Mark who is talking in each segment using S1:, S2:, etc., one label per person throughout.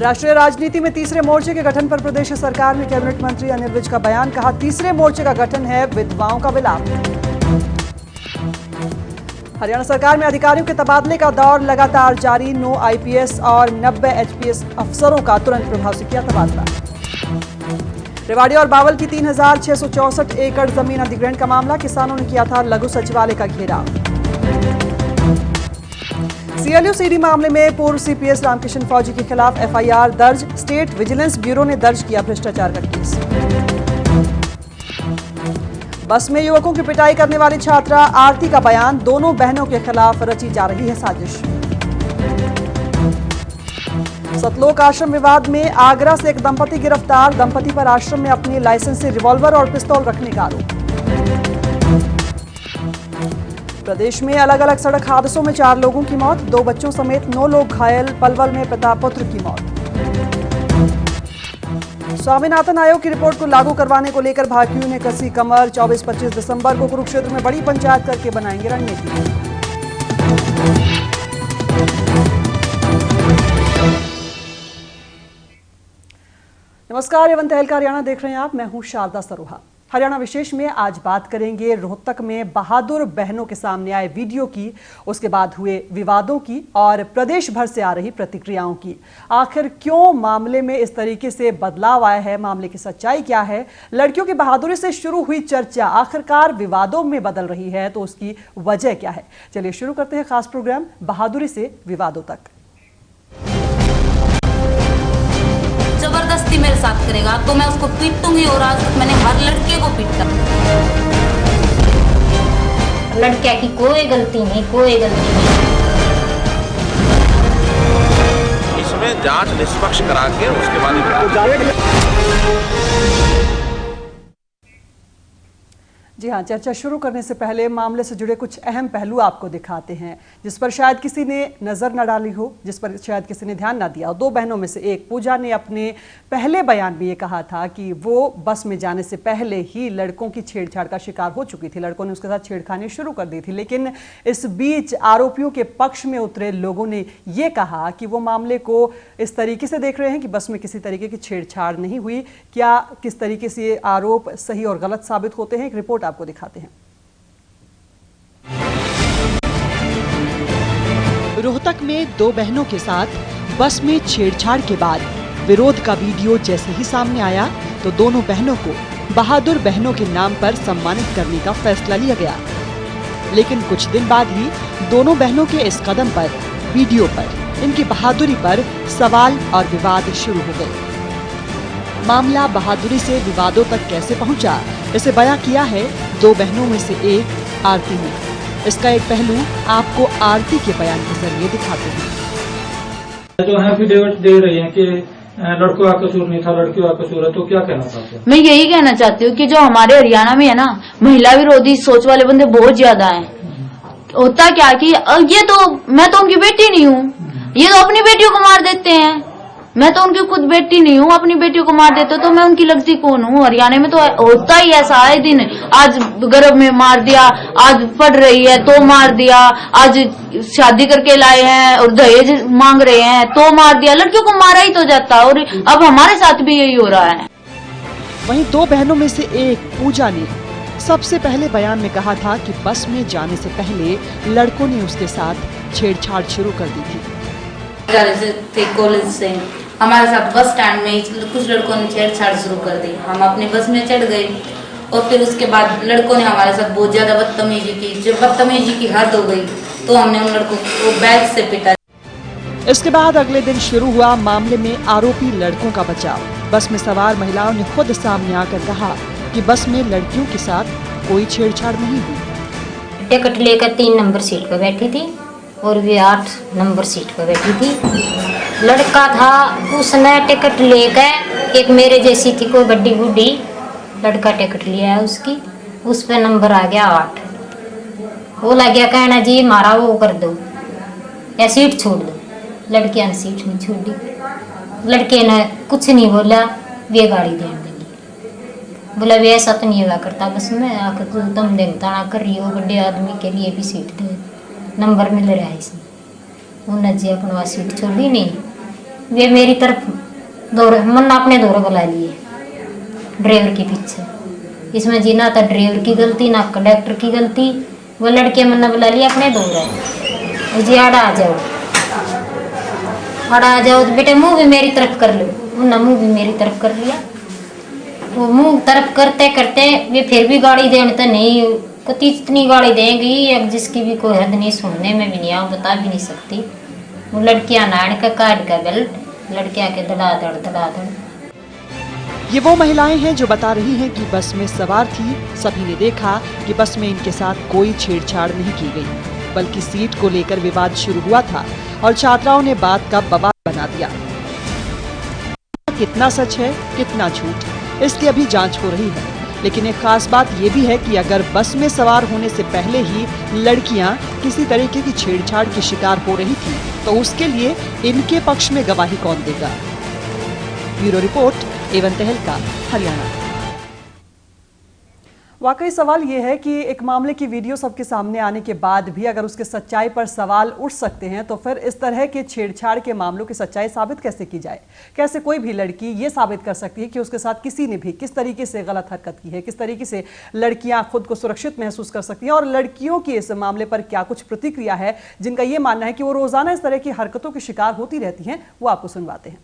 S1: राष्ट्रीय राजनीति में तीसरे मोर्चे के गठन पर प्रदेश सरकार में कैबिनेट मंत्री अनिल विज का बयान। कहा, तीसरे मोर्चे का गठन है विधवाओं का विलाप। हरियाणा सरकार में अधिकारियों के तबादले का दौर लगातार जारी। 9 आईपीएस और 90 एचपीएस अफसरों का तुरंत प्रभाव से किया तबादला। रेवाड़ी और बावल की 3664 एकड़ जमीन अधिग्रहण का मामला, किसानों ने किया था लघु सचिवालय का घेराव। सीएलयू सीडी मामले में पूर्व सीपीएस रामकिशन फौजी के खिलाफ एफआईआर दर्ज। स्टेट विजिलेंस ब्यूरो ने दर्ज किया भ्रष्टाचार का केस। बस में युवकों की पिटाई करने वाली छात्रा आरती का बयान, दोनों बहनों के खिलाफ रची जा रही है साजिश। सतलोक आश्रम विवाद में आगरा से एक दंपति गिरफ्तार। दंपति पर आश्रम में अपनी लाइसेंस से रिवॉल्वर और पिस्तौल रखने का आरोप। प्रदेश में अलग अलग सड़क हादसों में 4 लोगों की मौत, 2 बच्चों समेत 9 लोग घायल। पलवल में पिता पुत्र की मौत। स्वामीनाथन आयोग की रिपोर्ट को लागू करवाने को लेकर भाकियों ने कसी कमर। 24-25 दिसंबर को कुरुक्षेत्र में बड़ी पंचायत करके बनाएंगे रणनीति। नमस्कार, एवं तहलका हरियाणा देख रहे हैं आप। मैं हूं शारदा सरोहा। हरियाणा विशेष में आज बात करेंगे रोहतक में बहादुर बहनों के सामने आए वीडियो की, उसके बाद हुए विवादों की और प्रदेश भर से आ रही प्रतिक्रियाओं की। आखिर क्यों मामले में इस तरीके से बदलाव आया है, मामले की सच्चाई क्या है, लड़कियों की बहादुरी से शुरू हुई चर्चा आखिरकार विवादों में बदल रही है, तो उसकी वजह क्या है। चलिए शुरू करते हैं खास प्रोग्राम बहादुरी से विवादों तक।
S2: जबरदस्ती मेरे साथ करेगा तो मैं उसको पीटूंगी, और आज तक मैंने हर लड़के को पीटा।
S3: लड़के की कोई गलती नहीं, कोई गलती नहीं।
S4: इसमें जांच निष्पक्ष करा के उसके बाद
S1: जी हाँ, चर्चा शुरू करने से पहले मामले से जुड़े कुछ अहम पहलू आपको दिखाते हैं, जिस पर शायद किसी ने नज़र न डाली हो, जिस पर शायद किसी ने ध्यान ना दिया हो। 2 बहनों में से एक पूजा ने अपने पहले बयान में ये कहा था कि वो बस में जाने से पहले ही लड़कों की छेड़छाड़ का शिकार हो चुकी थी। लड़कों ने उसके साथ छेड़खानी शुरू कर दी थी, लेकिन इस बीच आरोपियों के पक्ष में उतरे लोगों ने ये कहा कि वो मामले को इस तरीके से देख रहे हैं कि बस में किसी तरीके की छेड़छाड़ नहीं हुई। क्या किस तरीके से ये आरोप सही और गलत साबित होते हैं, एक रिपोर्ट आपको दिखाते हैं। रोहतक में 2 बहनों के साथ बस में छेड़छाड़ के बाद विरोध का वीडियो जैसे ही सामने आया तो दोनों बहनों को बहादुर बहनों के नाम पर सम्मानित करने का फैसला लिया गया। लेकिन कुछ दिन बाद ही दोनों बहनों के इस कदम पर, वीडियो पर, इनकी बहादुरी पर सवाल और विवाद शुरू हो गए। मामला बहादुरी से विवादों तक कैसे पहुंचा, इसे बयां किया है 2 बहनों में से एक आरती ने। इसका एक पहलू आपको आरती के बयान के जरिए दिखाते हैं।
S5: जो एफिडेविट दे रही हैं कि लड़कों का कसूर नहीं था, लड़कियों का कसूर है, तो क्या कहना चाहते हैं?
S3: मैं यही कहना चाहती हूँ कि जो हमारे हरियाणा में है ना, महिला विरोधी सोच वाले बंदे बहुत ज्यादा हैं। होता क्या कि ये तो, मैं तो उनकी बेटी नहीं हूँ, ये तो अपनी बेटियों को मार देते हैं। मैं तो उनकी खुद बेटी नहीं हूँ, अपनी बेटियों को मार देते तो मैं उनकी लगती कौन हूँ? हरियाणा में तो होता ही ऐसा आए दिन। आज गर्भ में मार दिया, आज पढ़ रही है तो मार दिया, आज शादी करके लाए हैं और दहेज मांग रहे हैं तो मार दिया। लड़कियों को मारा ही तो जाता, और अब हमारे साथ भी यही हो रहा है।
S1: वहीं 2 बहनों में से एक पूजा ने सबसे पहले बयान में कहा था कि बस में जाने से पहले लड़कों ने उसके साथ छेड़छाड़ शुरू कर दी थी।
S2: थे कॉलेज से हमारे साथ बस स्टैंड में कुछ लड़कों ने छेड़छाड़ शुरू कर दी। हम अपनी बस में चढ़ गए और फिर उसके बाद लड़कों ने हमारे साथ बहुत ज्यादा बदतमीजी की। जब बदतमीजी की हद हो गई तो हमने उन लड़कों को बैग से पीटा।
S1: इसके बाद अगले दिन शुरू हुआ मामले में आरोपी लड़कों का बचाव। बस में सवार महिलाओं ने खुद सामने आकर कहा कि बस में लड़कियों के साथ कोई छेड़छाड़ नहीं हुई।
S3: टिकट लेकर 3 नंबर सीट पर बैठी थी और वे 8 नंबर सीट पर बैठी थी। लड़का था, उसने टिकट लेकर, एक मेरे जैसी थी कोई बड़ी बूढ़ी, लड़का टिकट लिया है उसकी, उस पे नंबर आ गया 8। वो लग गया कहना जी मारा वो कर दो या सीट छोड़ दो। लड़किया ने सीट नहीं छोड़ी। लड़के ने कुछ नहीं बोला, वे गाड़ी देने लगी। बोला वे ऐसा तो नहीं हुआ करता बस में आकर तुम देखता ना कर रही हो, बड़े आदमी के लिए भी सीट दे, नंबर मिल रहा है इसमें। उन्हें जी अपना सीट छोड़ी नहीं, वे मेरी तरफ दौड़ मन्ना अपने दौड़ बुला लिए ड्राइवर के पीछे। इसमें जी ना था ड्राइवर की गलती ना कंडक्टर की गलती। वो लड़के मन्ना बुला लिया अपने दौड़ है जी आड़ा आ जाओ तो बेटे मुंह भी मेरी तरफ कर लो। मुन्ना मुंह भी मेरी तरफ कर लिया। वो मुंह तरफ करते करते वे फिर भी गाड़ी देने तो नहीं कति इतनी गाड़ी देंगी अब जिसकी भी कोई हद नहीं, सुनने में भी नहीं आओ बता भी नहीं सकती। वो लड़कियां नाड़ का काट का बेल्ट लड़कियां के धड़ाधड़।
S1: ये वो महिलाएं हैं जो बता रही हैं कि बस में सवार थी। सभी ने देखा कि बस में इनके साथ कोई छेड़छाड़ नहीं की गई, बल्कि सीट को लेकर विवाद शुरू हुआ था और छात्राओं ने बात का बवाल बना दिया। कितना सच है कितना झूठ, इसकी अभी जांच हो रही है। लेकिन एक खास बात यह भी है कि अगर बस में सवार होने से पहले ही लड़कियां किसी तरीके की छेड़छाड़ की शिकार हो रही थी तो उसके लिए इनके पक्ष में गवाही कौन देगा। ब्यूरो रिपोर्ट, एवन तहलका, हरियाणा। वाकई सवाल ये है कि एक मामले की वीडियो सबके सामने आने के बाद भी अगर उसके सच्चाई पर सवाल उठ सकते हैं तो फिर इस तरह के छेड़छाड़ के मामलों की सच्चाई साबित कैसे की जाए। कैसे कोई भी लड़की ये साबित कर सकती है कि उसके साथ किसी ने भी किस तरीके से गलत हरकत की है, किस तरीके से लड़कियां खुद को सुरक्षित महसूस कर सकती हैं और लड़कियों की इस मामले पर क्या कुछ प्रतिक्रिया है जिनका ये मानना है कि वो रोजाना इस तरह की हरकतों की शिकार होती रहती हैं, वो आपको सुनवाते हैं।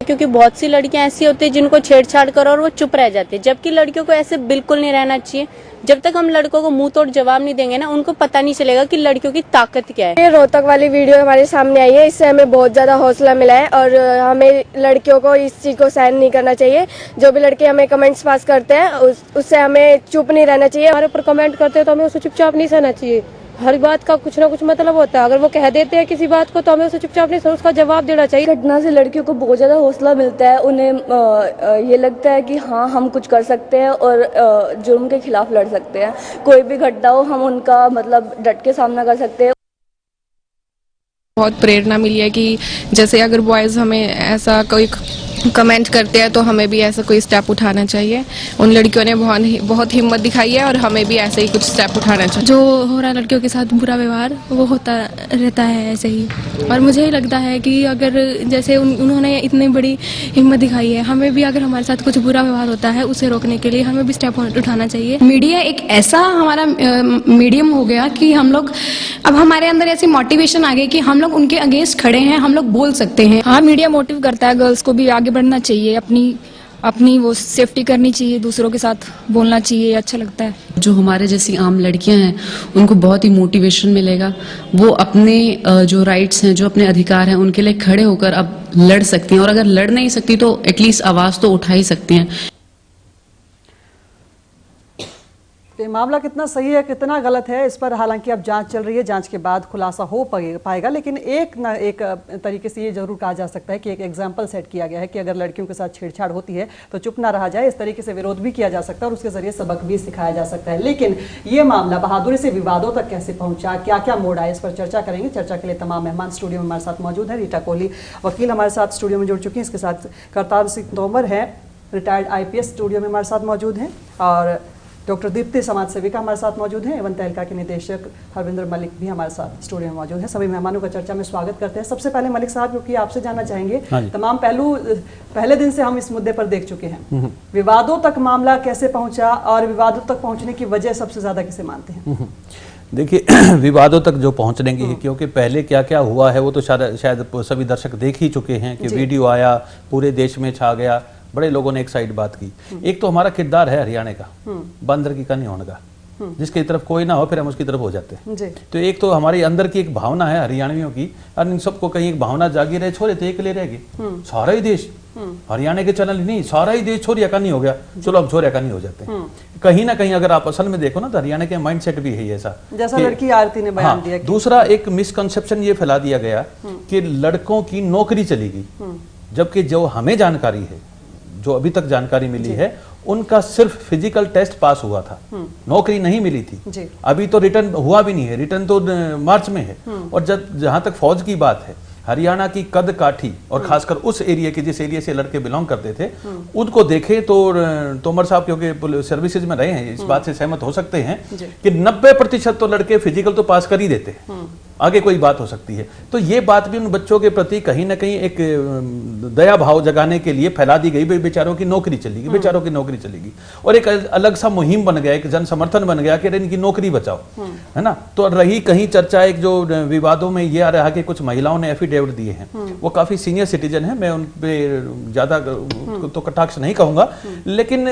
S6: क्योंकि बहुत सी लड़कियां ऐसी होती है जिनको छेड़छाड़ करो और वो चुप रह जाती है, जबकि लड़कियों को ऐसे बिल्कुल नहीं रहना चाहिए। जब तक हम लड़कों को मुंह तोड़ जवाब नहीं देंगे ना, उनको पता नहीं चलेगा कि लड़कियों की ताकत क्या है।
S7: ये रोहतक वाली वीडियो हमारे सामने आई है, इससे हमें बहुत ज्यादा हौसला मिला है और हमें लड़कियों को इस चीज को सहन नहीं करना चाहिए। जो भी लड़के हमें कमेंट्स पास करते हैं उससे हमें चुप नहीं रहना चाहिए। हमारे ऊपर कमेंट करते हैं तो हमें उसे चुपचाप नहीं सहना चाहिए। हर बात का कुछ ना कुछ मतलब होता है। अगर वो कह देते हैं किसी बात को तो हमें उसे चुपचाप नहीं उसका जवाब देना चाहिए।
S8: घटना से लड़कियों को बहुत ज्यादा हौसला मिलता है। उन्हें ये लगता है कि हाँ हम कुछ कर सकते हैं और जुर्म के खिलाफ लड़ सकते हैं। कोई भी घटना हो हम उनका मतलब डट के सामना कर सकते हैं।
S9: बहुत प्रेरणा मिली है कि जैसे अगर बॉयज हमें ऐसा कोई कमेंट करते हैं तो हमें भी ऐसा कोई स्टेप उठाना चाहिए। उन लड़कियों ने बहुत हिम्मत दिखाई है और हमें भी ऐसे ही कुछ स्टेप उठाना चाहिए। जो हो रहा है लड़कियों के साथ बुरा व्यवहार वो होता रहता है ऐसे ही, और मुझे ही लगता है कि अगर जैसे उन्होंने इतनी बड़ी हिम्मत दिखाई है, हमें भी अगर हमारे साथ कुछ बुरा व्यवहार होता है उसे रोकने के लिए हमें भी स्टेप उठाना चाहिए।
S10: मीडिया एक ऐसा हमारा मीडियम हो गया कि हम लोग अब हमारे अंदर ऐसी मोटिवेशन आ गई कि हम लोग उनके अगेंस्ट खड़े हैं, हम लोग बोल सकते हैं।
S9: हाँ, मीडिया मोटिव करता है गर्ल्स को भी आगे बढ़ना चाहिए, अपनी वो सेफ्टी करनी चाहिए, दूसरों के साथ बोलना चाहिए, अच्छा लगता है।
S11: जो हमारे जैसी आम लड़कियां हैं उनको बहुत ही मोटिवेशन मिलेगा। वो अपने जो राइट्स हैं, जो अपने अधिकार हैं, उनके लिए खड़े होकर अब लड़ सकती हैं, और अगर लड़ नहीं सकती तो एटलीस्ट आवाज तो उठा ही सकती हैं।
S1: ये मामला कितना सही है कितना गलत है इस पर हालांकि अब जांच चल रही है, जांच के बाद खुलासा हो पाएगा। लेकिन एक तरीके से ये जरूर कहा जा सकता है कि एक एग्जाम्पल सेट किया गया है कि अगर लड़कियों के साथ छेड़छाड़ होती है तो चुप ना रहा जाए। इस तरीके से विरोध भी किया जा सकता है और उसके जरिए सबक भी सिखाया जा सकता है। लेकिन ये मामला बहादुरी से विवादों तक कैसे पहुंचा, क्या क्या मोड़ आए, इस पर चर्चा करेंगे। चर्चा के लिए तमाम मेहमान स्टूडियो में हमारे साथ मौजूद है। रीटा कोहली वकील हमारे साथ स्टूडियो में जुड़ चुकी हैं, इसके साथ करतार सिंह तोमर है रिटायर्ड IPS स्टूडियो में हमारे साथ मौजूद हैं, और डॉक्टर दीप्ति समाज सेविका हमारे साथ मौजूद हैं। एवन तहलका के निदेशक हरविंदर मलिक भी हमारे साथ स्टूडियो में मौजूद हैं। सभी मेहमानों का चर्चा में स्वागत करते हैं। सबसे पहले मलिक साहब, क्योंकि आपसे जानना चाहेंगे, तमाम पहलू पहले दिन से हम इस मुद्दे पर देख चुके हैं, विवादों तक मामला कैसे पहुंचा और विवादों तक पहुंचने की वजह सबसे ज्यादा किसे मानते हैं?
S12: देखिए, विवादों तक जो पहुंचने की है, क्योंकि पहले क्या क्या हुआ है वो तो शायद सभी दर्शक देख ही चुके हैं कि वीडियो आया, पूरे देश में छा गया, बड़े लोगों ने एक साइड बात की। एक तो हमारा किरदार है हरियाणा का, बंदर की का नहीं होने का, जिसकी तरफ कोई ना हो फिर हम उसकी तरफ हो जाते हैं। तो एक तो हमारी अंदर की एक भावना है हरियाणवियों की, और इन सबको कहीं एक भावना जागी रहे, छोरे तो एक ले रहेगी, सारा ही देश हरियाणा के चैनल नहीं, सारा ही देश छोरिया का नहीं हो गया, चलो अब छोरिया का नहीं हो जाते हैं। कहीं ना कहीं अगर आप असल में देखो ना तो हरियाणा के माइंडसेट भी है ऐसा,
S1: जैसा लड़की आरती ने बयान दिया।
S12: दूसरा एक मिसकंसेप्शन ये फैला दिया गया कि लड़कों की नौकरी चलेगी, जबकि जो हमें जानकारी है, जो अभी तक जानकारी मिली है, उनका सिर्फ फिजिकल टेस्ट पास हुआ था, नौकरी नहीं मिली थी। अभी तो रिटर्न हुआ भी नहीं है, रिटर्न तो मार्च में है। और जहां तक फौज की बात है, हरियाणा की कद काठी और खासकर उस एरिया के, जिस एरिया से लड़के बिलोंग करते थे, उनको देखें तो तोमर साहब क्योंकि सर्विसेज में रहे हैं, इस बात से सहमत हो सकते हैं कि 90% तो लड़के फिजिकल तो पास कर ही देते हैं। आगे कोई बात हो सकती है। तो ये बात भी उन बच्चों के प्रति कहीं ना कहीं एक दया भाव जगाने के लिए फैला दी गई, बेचारों की नौकरी चलेगी, बेचारों की नौकरी चलेगी, और एक अलग सा मुहिम बन गया, एक जन समर्थन बन गया कि इनकी नौकरी बचाओ, है ना। तो रही कहीं चर्चा एक जो विवादों में ये आ रहा है कि कुछ महिलाओं ने एफिडेविट दिए हैं, वो काफी सीनियर सिटीजन है, मैं उन पे ज्यादा तो कटाक्ष नहीं कहूंगा, लेकिन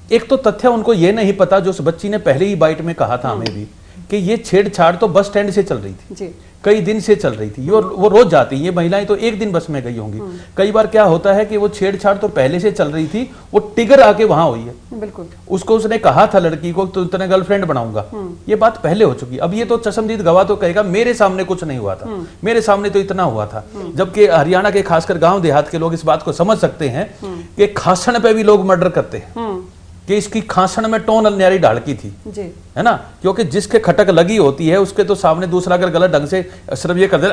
S12: एक तो तथ्य उनको ये नहीं पता, जो उस बच्ची ने पहले ही बाइट में कहा था हमें भी, कि ये छेड़छाड़ तो बस स्टैंड से चल रही थी जी। कई दिन से चल रही थी, वो रोज जाती, ये महिलाएं तो एक दिन बस में गई होंगी। कई बार क्या होता है कि वो छेड़छाड़ तो पहले से चल रही थी, वो टिगर आके वहां हुई है, बिल्कुल उसको उसने कहा था लड़की को तो तेरा गर्लफ्रेंड बनाऊंगा, ये बात पहले हो चुकी। अब ये तो चशमदीद गवाह तो कहेगा मेरे सामने कुछ नहीं हुआ था, मेरे सामने तो इतना हुआ था, जबकि हरियाणा के खासकर गांव देहात के लोग इस बात को समझ सकते हैं कि खासण पे भी लोग मर्डर करते हैं, कि इसकी खासण में टोन न्यारी ढालकी थी जी। है ना, क्योंकि जिसके खटक लगी होती है उसके तो सामने दूसरा अगर गलत ढंग से सिर्फ ये कर दे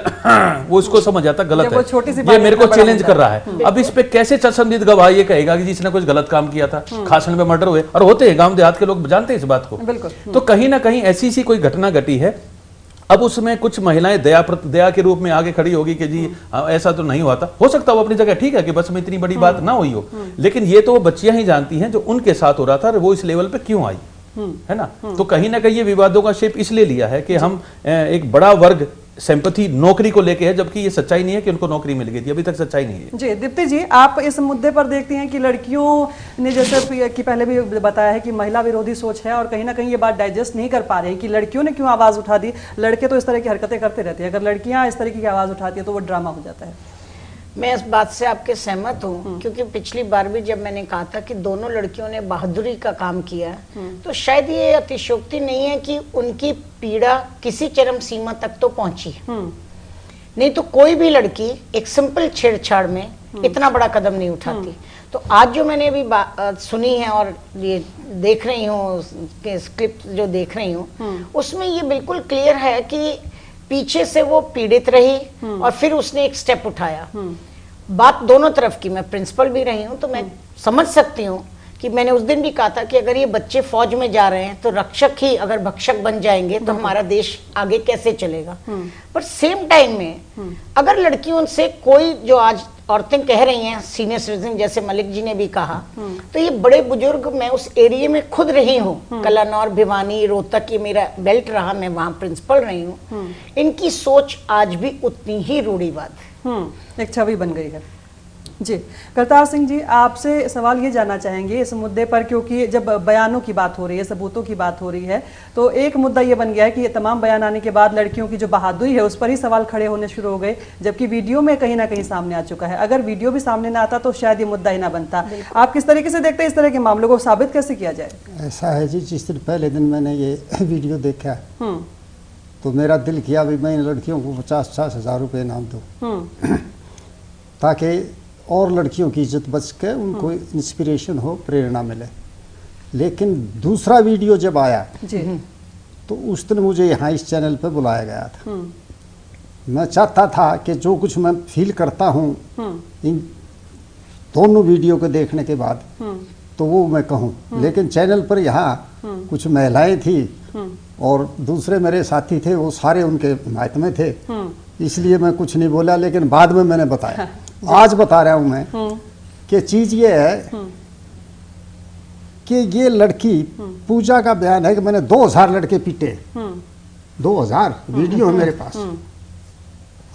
S12: वो उसको समझ आता गलत है, ये मेरे को चैलेंज कर रहा है। अब इस पे कैसे चशमदीद गवाह ये कहेगा कि जिसने कुछ गलत काम किया था, खासण में मर्डर हुए, और होते हैं गांव देहात के लोग जानते हैं इस बात को। तो कहीं ना कहीं ऐसी सी कोई घटना घटी है। अब उसमें कुछ महिलाएं दया के रूप में आगे खड़ी होगी कि जी ऐसा तो नहीं हुआ था, हो सकता है वो अपनी जगह ठीक है कि बस में इतनी बड़ी बात ना हुई हो, लेकिन ये तो वो बच्चियां ही जानती हैं जो उनके साथ हो रहा था, वो इस लेवल पे क्यों आई, है ना। तो कहीं ना कहीं ये विवादों का शेप इसलिए लिया है कि हम एक बड़ा वर्ग सिंपैथी नौकरी को लेके है, जबकि ये सच्चाई नहीं है कि उनको नौकरी मिल गई थी, अभी तक सच्चाई नहीं है
S1: जी। दीप्ति जी, आप इस मुद्दे पर देखती हैं कि लड़कियों ने जैसे कि पहले भी बताया है कि महिला विरोधी सोच है, और कहीं ना कहीं ये बात डाइजेस्ट नहीं कर पा रहे हैं कि लड़कियों ने क्यों आवाज उठा दी। लड़के तो इस तरह की हरकतें करते रहते हैं, अगर लड़कियां इस तरीके की आवाज उठाती है तो वो ड्रामा हो जाता है।
S13: मैं इस बात से आपके सहमत हूँ, क्योंकि पिछली बार भी जब मैंने कहा था कि दोनों लड़कियों ने बहादुरी का काम किया, तो शायद ये अतिशयोक्ति नहीं है कि उनकी पीड़ा किसी चरम सीमा तक तो पहुंची, नहीं तो कोई भी लड़की एक सिंपल छेड़छाड़ में इतना बड़ा कदम नहीं उठाती। तो आज जो मैंने अभी सुनी है और ये देख रही हूँ, स्क्रिप्ट जो देख रही हूँ, उसमें ये बिल्कुल क्लियर है कि पीछे से वो पीड़ित रही और फिर उसने एक स्टेप उठाया। बात दोनों तरफ की, मैं प्रिंसिपल भी रही हूँ तो मैं समझ सकती हूँ कि मैंने उस दिन भी कहा था कि अगर ये बच्चे फौज में जा रहे हैं तो रक्षक ही अगर भक्षक बन जाएंगे तो हमारा देश आगे कैसे चलेगा। पर सेम टाइम में अगर लड़कियों से कोई, जो आज औरतें कह रही हैं सीनियर सिटीजन, जैसे मलिक जी ने भी कहा, तो ये बड़े बुजुर्ग, मैं उस एरिया में खुद रही हूँ, कलानौर, भिवानी, रोहतक, ये मेरा बेल्ट रहा, मैं वहां प्रिंसिपल रही हूँ, इनकी सोच आज भी उतनी ही रूढ़िवाद है,
S1: एक छवि बन गई है जी। करतार सिंह जी, आपसे सवाल ये जानना चाहेंगे इस मुद्दे पर, क्योंकि जब बयानों की बात हो रही है, सबूतों की बात हो रही है, तो एक मुद्दा ये बन गया है कि ये तमाम बयान आने के बाद लड़कियों की जो बहादुरी है उस पर ही सवाल खड़े होने शुरू हो गए, जबकि वीडियो में कहीं ना कहीं सामने आ चुका है। अगर वीडियो भी सामने ना आता तो शायद ये मुद्दा ही ना बनता। आप किस तरीके से देखते हैं इस तरह के मामलों को साबित कैसे किया जाए?
S14: ऐसा है जी, जिस दिन पहले दिन मैंने ये वीडियो देखा तो मेरा दिल किया भी मैं इन लड़कियों को 50-50 हज़ार रुपये इनाम दूँ, ताकि और लड़कियों की इज्जत बच के उनको इंस्पिरेशन हो, प्रेरणा मिले। लेकिन दूसरा वीडियो जब आया जी, तो उस दिन मुझे यहाँ इस चैनल पे बुलाया गया था। मैं चाहता था कि जो कुछ मैं फील करता हूँ इन दोनों वीडियो को देखने के बाद तो वो मैं कहूँ, लेकिन चैनल पर यहाँ कुछ महिलाएं थी और दूसरे मेरे साथी थे, वो सारे उनके हिमायत में थे, इसलिए मैं कुछ नहीं बोला। लेकिन बाद में मैंने बताया, आज बता रहा हूं मैं कि चीज ये है कि ये लड़की पूजा का बयान है कि मैंने 2000 लड़के पीटे, 2000 वीडियो है मेरे पास।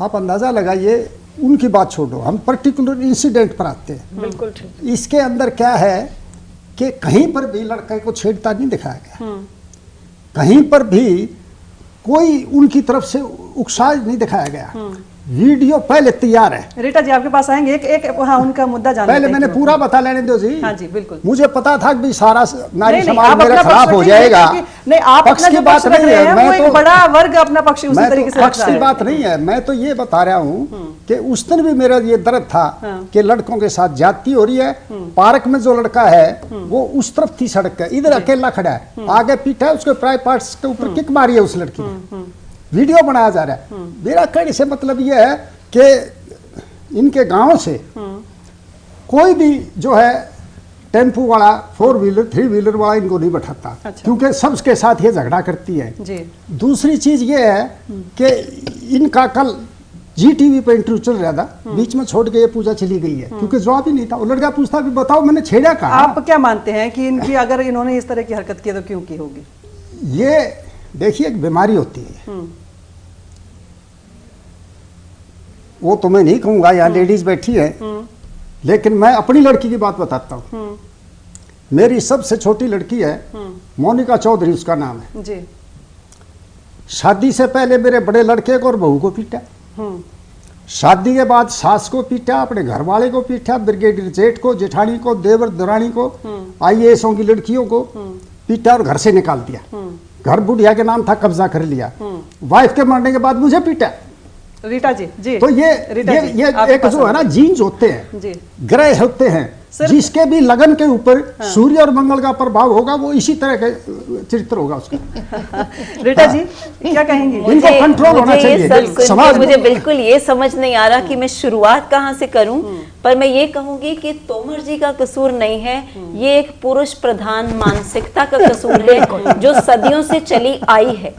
S14: आप अंदाजा लगाइए, उनकी बात छोड़ो, हम पर्टिकुलर इंसिडेंट पर आते हैं।
S13: बिल्कुल ठीक।
S14: इसके अंदर क्या है कि कहीं पर भी लड़के को छेड़ता नहीं दिखाया गया, कहीं पर भी कोई उनकी तरफ से उकसाव नहीं दिखाया गया। वीडियो पहले तैयार है।
S1: रीटा जी आपके पास आएंगे, एक हाँ उनका मुद्दा जानते हैं।
S14: पहले मैंने पूरा बता लेने दो जी।
S1: हाँ जी बिल्कुल।
S14: मुझे पता था कि सारा नारी समाज मेरा खराब हो जाएगा।
S1: नहीं, आप
S14: पक्ष की बात नहीं है, मैं
S1: तो बड़ा वर्ग अपना पक्ष उसी तरीके से
S14: पक्ष की बात नहीं है, मैं तो ये बता रहा हूँ कि उस दिन भी मेरा ये दर्द था कि लड़कों के साथ ज्यादती हो रही है। पार्क में जो लड़का है वो उस तरफ थी सड़क के, इधर अकेला खड़ा है, आगे पीठा है, उसके प्राइवेट पार्ट्स के ऊपर किक मारी है उस लड़की ने, वीडियो बनाया जा रहा है। मेरा कहने से मतलब ये है कि इनके गांव से कोई भी जो है टेम्पो वाला, 4 व्हीलर 3 व्हीलर वाला इनको नहीं बैठाता।
S1: अच्छा।
S14: क्योंकि सबके साथ ये झगड़ा करती है।
S1: जी।
S14: दूसरी चीज ये है कि इनका कल GTV पे इंटरव्यू चल रहा था, बीच में छोड़ के ये पूजा चली गई है क्योंकि जवाब ही नहीं था। वो लड़का पूछता भी बताओ मैंने छेड़ा कहा।
S1: आप क्या मानते हैं कि इनकी अगर इन्होंने इस तरह की हरकत की तो क्यों की होगी?
S14: ये देखिए एक बीमारी होती है, वो तो मैं नहीं कहूंगा, यहाँ लेडीज बैठी है, लेकिन मैं अपनी लड़की की बात बताता हूँ। मेरी सबसे छोटी लड़की है, मोनिका चौधरी उसका नाम है
S1: जी।
S14: शादी से पहले मेरे बड़े लड़के को और बहू को पीटा, शादी के बाद सास को पीटा, अपने घर वाले को पीटा, ब्रिगेडियर जेठ को, जेठानी को, देवर दरानी को, IASओं की लड़कियों को पीटा और घर से निकाल दिया। घर बुढ़िया के नाम था, कब्जा कर लिया। वाइफ के मरने के बाद मुझे पीटा।
S1: रीटा जी जी।
S14: तो ये एक जो है ना जीन्स होते हैं
S1: जी,
S14: ग्रह होते हैं, जिसके भी लगन के ऊपर सूर्य और मंगल का प्रभाव होगा वो इसी तरह के चरित्र होगा उसका।
S1: रीटा जी क्या कहेंगी?
S14: इनको कंट्रोल होना चाहिए समाज।
S15: मुझे बिल्कुल ये समझ नहीं आ रहा कि मैं शुरुआत कहाँ से करूं, पर मैं ये कहूंगी कि तोमर जी का कसूर नहीं है, ये एक पुरुष प्रधान मानसिकता का कसूर है जो सदियों से चली आई है।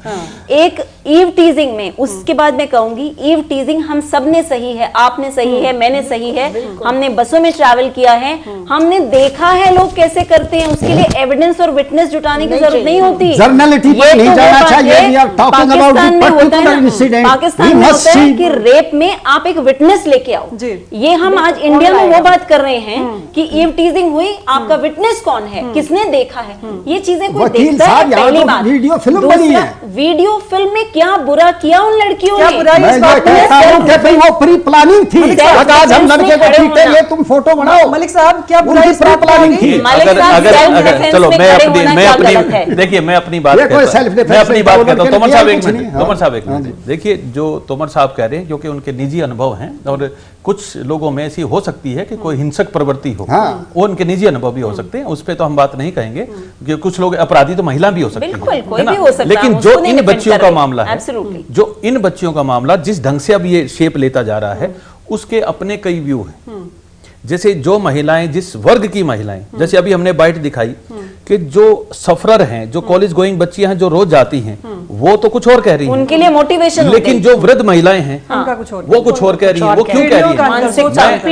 S15: एक ईव टीजिंग में, उसके बाद मैं कहूंगी ईव टीजिंग हम सब ने सही है, आपने सही है, मैंने सही है, हमने बसों में ट्रैवल किया है, हमने देखा है लोग कैसे करते हैं, उसके लिए एविडेंस और विटनेस जुटाने की जरूरत नहीं होती।
S14: जर्नलिटी पर नहीं जाना चाहिए।
S15: पाकिस्तान में होता है, पाकिस्तान में होता है कि रेप में आप एक विटनेस लेके आओ। ये हम आज इंडिया में वो बात कर रहे हैं कि ईव टीजिंग हुई, आपका विटनेस कौन है, किसने देखा है, ये चीजें कोई देखता है? पहली बात।
S14: वीडियो फिल्म बनी है,
S15: वीडियो फिल्म में क्या बुरा किया उन लड़कियों ने?
S14: वो प्री प्लानिंग थी। आज हम लड़के को पीटे, ये तुम फोटो बनाओ।
S1: मलिक साहब क्या
S14: बुराई प्लानिंग थी?
S12: चलो मैं अपनी देखिए मैं अपनी बात करता हूँ। तोमर साहब एक मिनट देखिए, जो तोमर साहब कह रहे हैं क्योंकि उनके निजी अनुभव हैं और कुछ लोगों में ऐसी हो सकती है कि कोई हिंसक प्रवृत्ति हो, वो उनके निजी अनुभव भी हो सकते हैं, उस पर तो हम बात नहीं कहेंगे कि कुछ लोग अपराधी तो महिला भी हो सकती है, लेकिन जो इन बच्चियों का मामला है, जो इन बच्चियों का मामला जिस ढंग से अब ये शेप लेता जा रहा है उसके अपने कई व्यू हैं। जैसे जो महिलाएं, जिस वर्ग की महिलाएं, जैसे अभी हमने बाइट दिखाई कि जो सफरर हैं, जो कॉलेज गोइंग बच्चियां हैं, जो रोज जाती हैं, वो तो कुछ और कह रही हैं,
S15: उनके लिए मोटिवेशन,
S12: लेकिन जो वृद्ध महिलाएं हैं वो कुछ और कह रही हैं। वो क्यों कह रही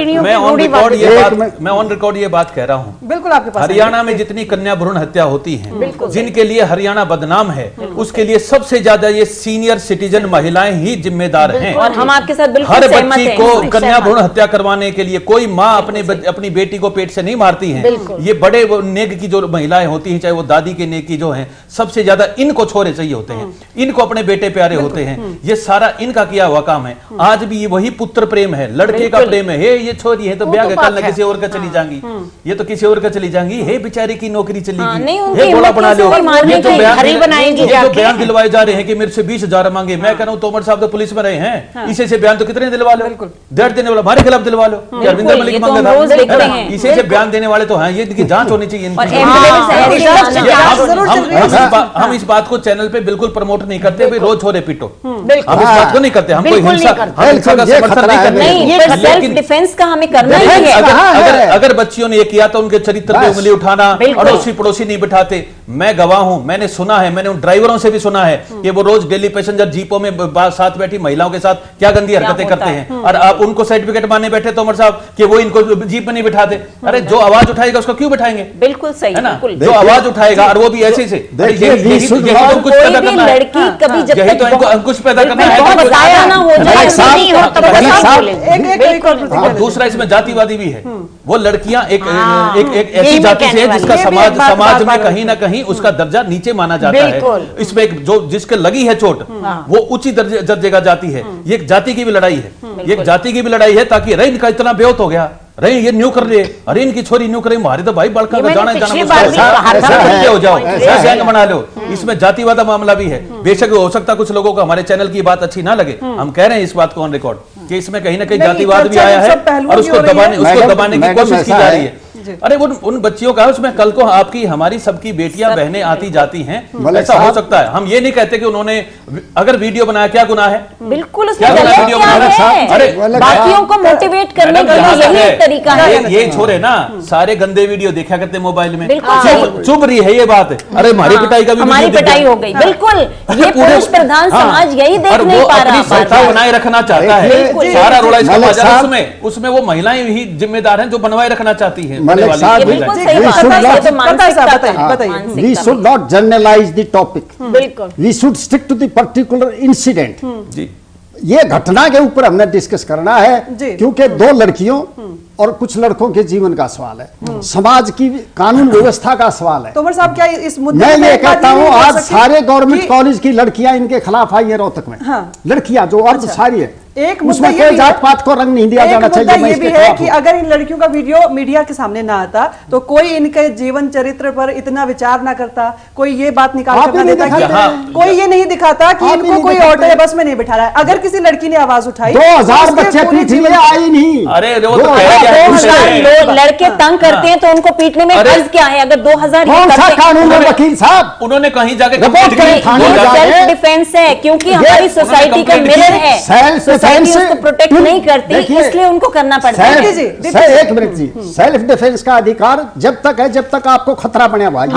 S12: है? मैं ऑन रिकॉर्ड ये बात कह रहा हूँ।
S1: बिल्कुल आपके पास
S12: हरियाणा में जितनी कन्या भ्रूण हत्या होती है, जिनके लिए हरियाणा बदनाम है, उसके लिए सबसे ज्यादा ये सीनियर सिटीजन महिलाएं ही जिम्मेदार हैं।
S15: और हम आपके साथ बिल्कुल
S12: हर बच्ची को कन्या भ्रूण हत्या करवाने के लिए कोई माँ अपनी बेटी को पेट से नहीं मारती है। ये बड़े नेक की जो महिलाएं होती हैं, चाहे वो दादी के नेक की जो हैं, सबसे ज्यादा इनको छोरे चाहिए होते हैं, इनको अपने बेटे प्यारे होते हैं। ये सारा इनका किया हुआ काम है। आज भी ये वही पुत्र प्रेम है, लड़के का प्रेम है। ये छोरी है तो ब्याह कल किसी और का चली जाएंगी, ये तो किसी और का चली जाएंगी, हे बेचारे की नौकरी चलेगी, हे बोला बना लो। ये जो बयान दिलवाए जा रहे हैं कि मेरे से 20,000 मांगे, मैं कह रहा हूँ तोमर साहब तो पुलिस में रहे हैं, इसे से बयान तो कितने दिलवा लो, 1.5 देने वाला हमारे खिलाफ दिलवा लो। अरविंदर मलिक मांग रहा था, इसे से बयान देने वाले तो हैं, ये इनकी जांच होनी चाहिए। हम इस बात को चैनल पे बिल्कुल प्रमोट नहीं करते, भाई रोज छोरे पीटो, हम इस बात को नहीं करते, हम कोई हिंसा का समर्थन नहीं करते।
S15: लेकिन डिफेंस का हमें करना ही है।
S12: अगर बच्चियों ने ये किया तो उनके चरित्र पे उंगली उठाना, अड़ोसी पड़ोसी नहीं बिठाते। मैं गवाह हूं, मैंने सुना है, मैंने उन ड्राइवरों से भी सुना है कि वो रोज डेली पैसेंजर जीपों में साथ बैठी महिलाओं के साथ क्या गंदी हरकतें करते हैं, और आप उनको सर्टिफिकेट मारने बैठे तोमर साहब कि वो इनको जीप में नहीं बिठाते। अरे जो आवाज उठाएगा उसको क्यों बिठाएंगे?
S15: बिल्कुल सही है ना,
S12: जो आवाज उठाएगा, और वो भी ऐसे से कुछ पैदा करना है, यही तो इनको अंकुश पैदा करना है। और दूसरा इसमें जातिवादी भी है। वो लड़कियां एक ऐसी जाति से है जिसका समाज में कहीं ना कहीं उसका दर्जा नीचे माना जाता है। इसमें जो जिसके लगी है चोट वो उच्च दर्जे का जाति है। ये एक जाति की भी लड़ाई है, ये एक जाति की भी लड़ाई है, ताकि अरे इनका इतना बेहोत हो गया, अरे ये न्यू कर रहे, अरे इनकी छोरी न्यू करे, हमारे तो भाई बड़का का जाना हो जाओ, गैंग बना लो। इसमें जातिवाद मामला भी है। बेशक हो सकता कुछ लोगों को हमारे चैनल की बात अच्छी ना लगे, हम कह रहे हैं इस बात को ऑन रिकॉर्ड कि इसमें कहीं ना कहीं जातिवाद भी आया है और उसको दबाने की कोशिश की जा रही है। अरे उन बच्चियों का उसमें कल को आपकी हमारी सबकी बेटियां बहनें आती जाती हैं, ऐसा हो सकता है। हम ये नहीं कहते कि उन्होंने अगर वीडियो बनाया क्या गुनाह है,
S15: बिल्कुल उसमें वीडियो बनाया। अरे बाकियों को मोटिवेट करने के लिए यही एक तरीका है।
S12: ये छोरे ना सारे गंदे वीडियो देखा करते मोबाइल में, चुप रही है ये बात। अरे हमारी पिटाई का भी
S15: हमारी पिटाई हो गई, बिल्कुल ये पुरुष प्रधान समाज यही देख नहीं पा रहा,
S12: सत्ता बनाए रखना चाहता है, सारा रोड़ा इसका बाजार उसमें वो महिलाएं ही जिम्मेदार हैं जो बनवाए रखना चाहती हैं।
S14: We should not generalize the topic.
S13: बिल्कुल।
S14: We should stick to the particular incident. जी। ये घटना के ऊपर हमने डिस्कस करना है, क्योंकि दो लड़कियों और कुछ लड़कों के जीवन का सवाल है, समाज की कानून व्यवस्था का सवाल है।
S16: तोमर साहब क्या इस मुद्दे
S14: मैं ये कहता हूँ आज सारे गवर्नमेंट कॉलेज की लड़कियां इनके खिलाफ आई है रोहतक में। हाँ। लड़कियां जो अर्ध सारी है,
S16: एक
S14: उसमें कोई जात पात को रंग नहीं दिया जाना चाहिए।
S16: ये भी है कि अगर इन लड़कियों का वीडियो मीडिया के सामने ना आता तो कोई इनके जीवन चरित्र पर इतना विचार ना करता, कोई ये बात निकाल कर ना देता, कोई ये नहीं दिखाता कि इनको कोई ऑटो या बस में नहीं बिठा रहा है। अगर किसी लड़की ने आवाज उठाई
S14: 2000 बच्चे पीट लिए आई नहीं।
S12: अरे
S15: 2000 लड़के तंग करते हैं तो उनको पीटने में हर्ज क्या है? अगर 2000
S14: कानून है वकील साहब,
S12: उन्होंने कहीं जाके
S15: सेल्फ डिफेंस है, क्योंकि हमारी सोसाइटी का मिरर है, उसको प्रोटेक्ट नहीं करती, इसलिए उनको करना पड़ता है।
S14: एक मिनट जी, सेल्फ डिफेंस का अधिकार जब तक है जब तक आपको खतरा बने हुआ है।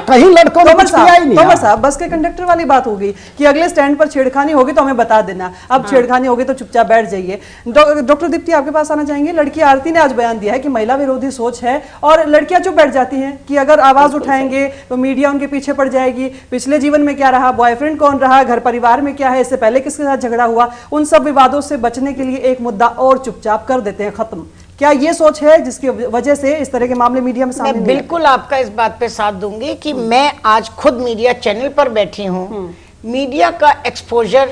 S14: कहीं लड़कों ने
S16: तोमर साहब बस के कंडक्टर वाली बात होगी कि अगले स्टैंड पर छेड़खानी होगी तो हमें बता देना, अब छेड़खानी होगी तो चुपचाप बैठ जाइए। डॉक्टर दीप्ति आपके पास आना चाहेंगे। लड़की आरती ने आज बयान दिया है कि महिला विरोधी सोच है और लड़कियां चुप बैठ जाती हैं कि अगर आवाज उठाएंगे तो मीडिया उनके पीछे पड़ जाएगी। पिछले जीवन में क्या रहा, बॉयफ्रेंड कौन रहा, घर परिवार में क्या है, इससे पहले किसके साथ झगड़ा हुआ, उन सब विवादों से बचने के लिए एक मुद्दा और चुपचाप कर देते हैं खत्म। क्या ये सोच है जिसकी वजह से इस तरह के मामले मीडिया में सामने?
S13: मैं बिल्कुल आपका इस बात पे साथ दूंगी कि मैं आज खुद मीडिया चैनल पर बैठी हूँ। मीडिया का एक्सपोजर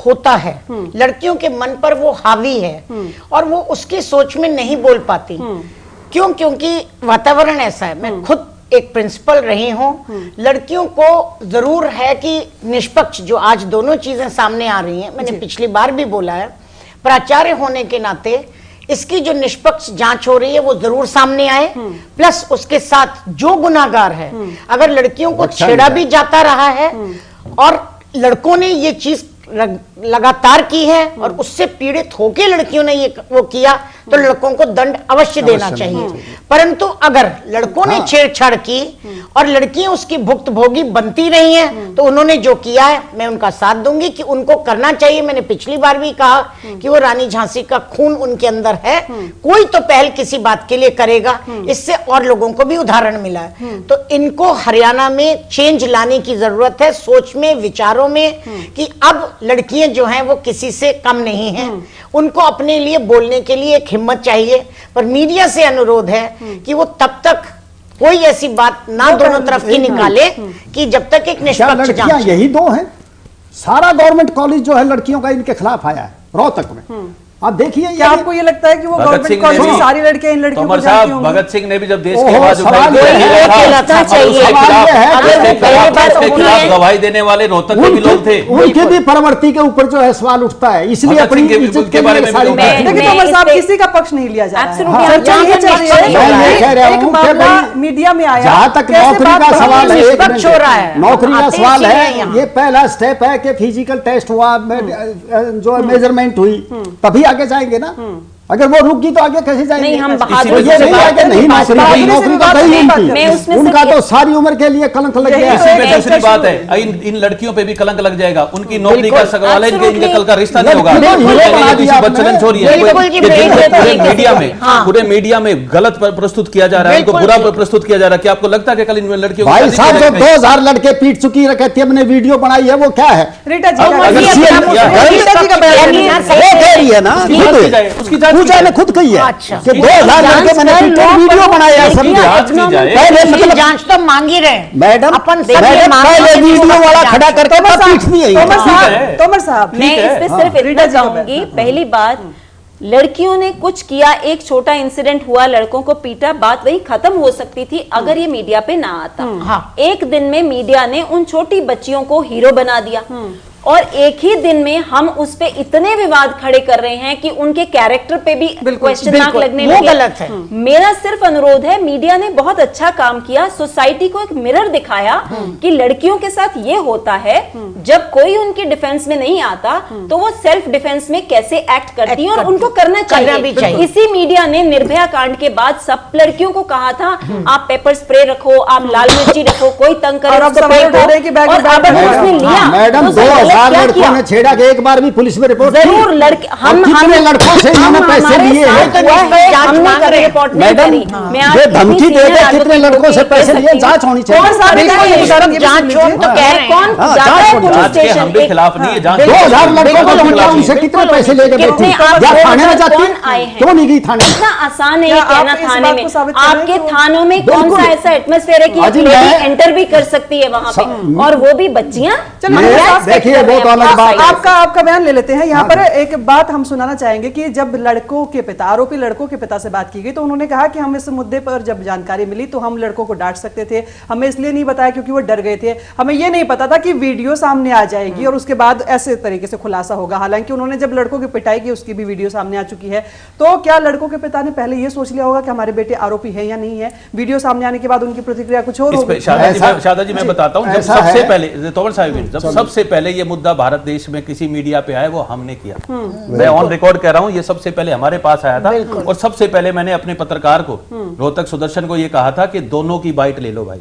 S13: होता है, लड़कियों के मन पर वो हावी है और वो उसकी सोच में नहीं बोल पाती। क्यों? क्योंकि वातावरण ऐसा है। मैं खुद एक प्रिंसिपल रही हूं, लड़कियों को जरूर है कि निष्पक्ष, जो आज दोनों चीजें सामने आ रही हैं, मैंने पिछली बार भी बोला है, प्राचार्य होने के नाते इसकी जो निष्पक्ष जांच हो रही है वो जरूर सामने आए। प्लस उसके साथ जो गुनाहगार है, अगर लड़कियों को छेड़ा भी जाता रहा है और लड़कों ने ये चीज लगातार की है और उससे पीड़ित होकर लड़कियों ने ये वो किया तो लड़कों को दंड अवश्य देना चाहिए। परंतु अगर लड़कों ने छेड़छाड़ की और लड़कियां उसकी भुक्तभोगी बनती रही हैं तो उन्होंने जो किया है मैं उनका साथ दूंगी कि उनको करना चाहिए। मैंने पिछली बार भी कहा कि वो रानी झांसी का खून उनके अंदर है, कोई तो पहल किसी बात के लिए करेगा, इससे और लोगों को भी उदाहरण मिला है। तो इनको हरियाणा में चेंज लाने की जरूरत है, सोच में, विचारों में, कि अब लड़कियां जो हैं वो किसी से कम नहीं हैं, उनको अपने लिए बोलने के लिए एक हिम्मत चाहिए। पर मीडिया से अनुरोध है कि वो तब तक कोई ऐसी बात ना दोनों तरफ की निकाले कि जब तक एक निष्पक्ष जांच।
S14: यही दो हैं, सारा गवर्नमेंट कॉलेज जो है लड़कियों का इनके खिलाफ आया है रोहतक में। आप देखिए,
S16: क्या आपको ये लगता है कि वो गवर्नमेंट कॉलेज की सारी लड़कियां इन लड़कियों को जानती होंगी?
S12: भगत सिंह ने भी जब देश की आवाज गवाही देने वाले रोहतक के भी लोग थे,
S14: उनके भी परवर्ती के ऊपर जो है सवाल उठता है, इसलिए अपनी इज्जत के बारे में
S16: देखिए तोमर साहब किसी का पक्ष नहीं लिया जा रहा है। मीडिया में आया
S14: जहां तक नौकरी का सवाल है, नौकरी का सवाल है, ये पहला स्टेप है कि फिजिकल टेस्ट हुआ, जो मेजरमेंट हुई, तभी आगे जाएंगे ना। अगर वो रुक गई तो आगे कैसे जाएंगे?
S15: नहीं, हम
S14: ये नहीं आगे नहीं, नौकरी का नहीं उनकी, उनका तो सारी उम्र के लिए कलंक लग गया।
S12: दूसरी बात है, इन लड़कियों पे भी कलंक लग जाएगा, उनकी नौकरी का सवाल है, इनके कल का रिश्ता नहीं होगा। बदचलन हो रही है, पूरे मीडिया में गलत प्रस्तुत किया जा रहा है, उनको बुरा प्रस्तुत किया जा रहा है। क्या आपको लगता है कि कल इन लड़कियों
S14: भाई साहब जो 2000 लड़के पीट चुकी कहती है, हमने वीडियो बनाई है, वो क्या है?
S16: रीटा जी
S14: है ना, उसकी पूजा ने खुद कही है कि 2000 लड़के मैंने वीडियो बनाया है,
S13: पहले जांच तो मांग ही रहे
S14: मैडम, पहले वीडियो वाला खड़ा करके
S16: तोमर साहब
S15: मैं इस पे सिर्फ इतना चाहूंगी, पहली बात, लड़कियों ने कुछ किया, एक छोटा इंसिडेंट हुआ, लड़कों को पीटा, बात वही खत्म हो सकती थी अगर ये मीडिया पे ना आता। एक दिन में मीडिया ने उन छोटी बच्चियों को हीरो बना दिया, और एक ही दिन में हम उस पे इतने विवाद खड़े कर रहे हैं कि उनके कैरेक्टर पे भी क्वेश्चन मार्क लगने लगे।
S13: गलत है।
S15: मेरा सिर्फ अनुरोध है, मीडिया ने बहुत अच्छा काम किया, सोसाइटी को एक मिरर दिखाया कि लड़कियों के साथ ये होता है, जब कोई उनकी डिफेंस में नहीं आता तो वो सेल्फ डिफेंस में कैसे एक्ट करती हैं और उनको करना चाहिए। इसी मीडिया ने निर्भया कांड के बाद सब लड़कियों को कहा था आप पेपर स्प्रे रखो, आप लाल मिर्ची रखो, कोई तंग करे
S16: और अब सवाल उठा रहे हैं कि बैग में बैग
S15: उसने लिया।
S14: मैडम 2000 लड़कों ने छेड़ा के एक बार भी पुलिस में रिपोर्ट
S15: जरूर लड़के हम
S14: कितने लड़कों से इन्होंने पैसे लिए हैं मैडम, ये धमकी दे के कितने लड़कों से पैसे लिए, जांच होनी चाहिए।
S15: जांच तो कह रहे हैं कौन जाता है पुलिस स्टेशन,
S12: हम भी खिलाफ नहीं है,
S14: 2000 लड़कों को ढूंढा, उनसे कितने पैसे लेके बैठी या थाने में जाती, क्यों नहीं गई थाने?
S15: इतना आसान है ये कहना थाने में, आपके थानों में कौन सा ऐसा एटमॉस्फेयर है कि एक लेडी एंटर भी कर सकती है वहां पे, और वो भी बच्चियां।
S14: देखिए वो तो अलग बात है।
S16: आपका बयान ले लेते हैं। यहाँ पर एक बात हम सुनाना चाहेंगे कि जब लड़कों के पिता, आरोपी लड़कों के पिता से बात की गई तो उन्होंने कहा कि हम इस मुद्दे पर जब जानकारी मिली तो हम लड़कों को डांट सकते थे, हमें इसलिए नहीं बताया क्योंकि वो डर गए थे, हमें ये नहीं पता था कि वीडियो सामने आ जाएगी और उसके बाद ऐसे तरीके से खुलासा होगा। हालांकि उन्होंने जब लड़कों की पिटाई की उसकी भी वीडियो सामने आ चुकी है। तो क्या लड़कों के पिता ने पहले ये सोच लिया होगा कि हमारे बेटे आरोपी है या नहीं है? वीडियो सामने आने के बाद उनकी प्रतिक्रिया कुछ और होगी।
S12: शादा जी मैं बताता हूँ, जब सबसे पहले तोमर साहब जब सबसे पहले ये मुद्दा भारत देश में किसी मीडिया पे आया वो हमने किया। मैं ऑन रिकॉर्ड कह रहा हूँ, ये सबसे पहले हमारे पास आया था और सबसे पहले मैंने अपने पत्रकार को रोहतक सुदर्शन को ये कहा था कि दोनों की बाइट ले लो भाई,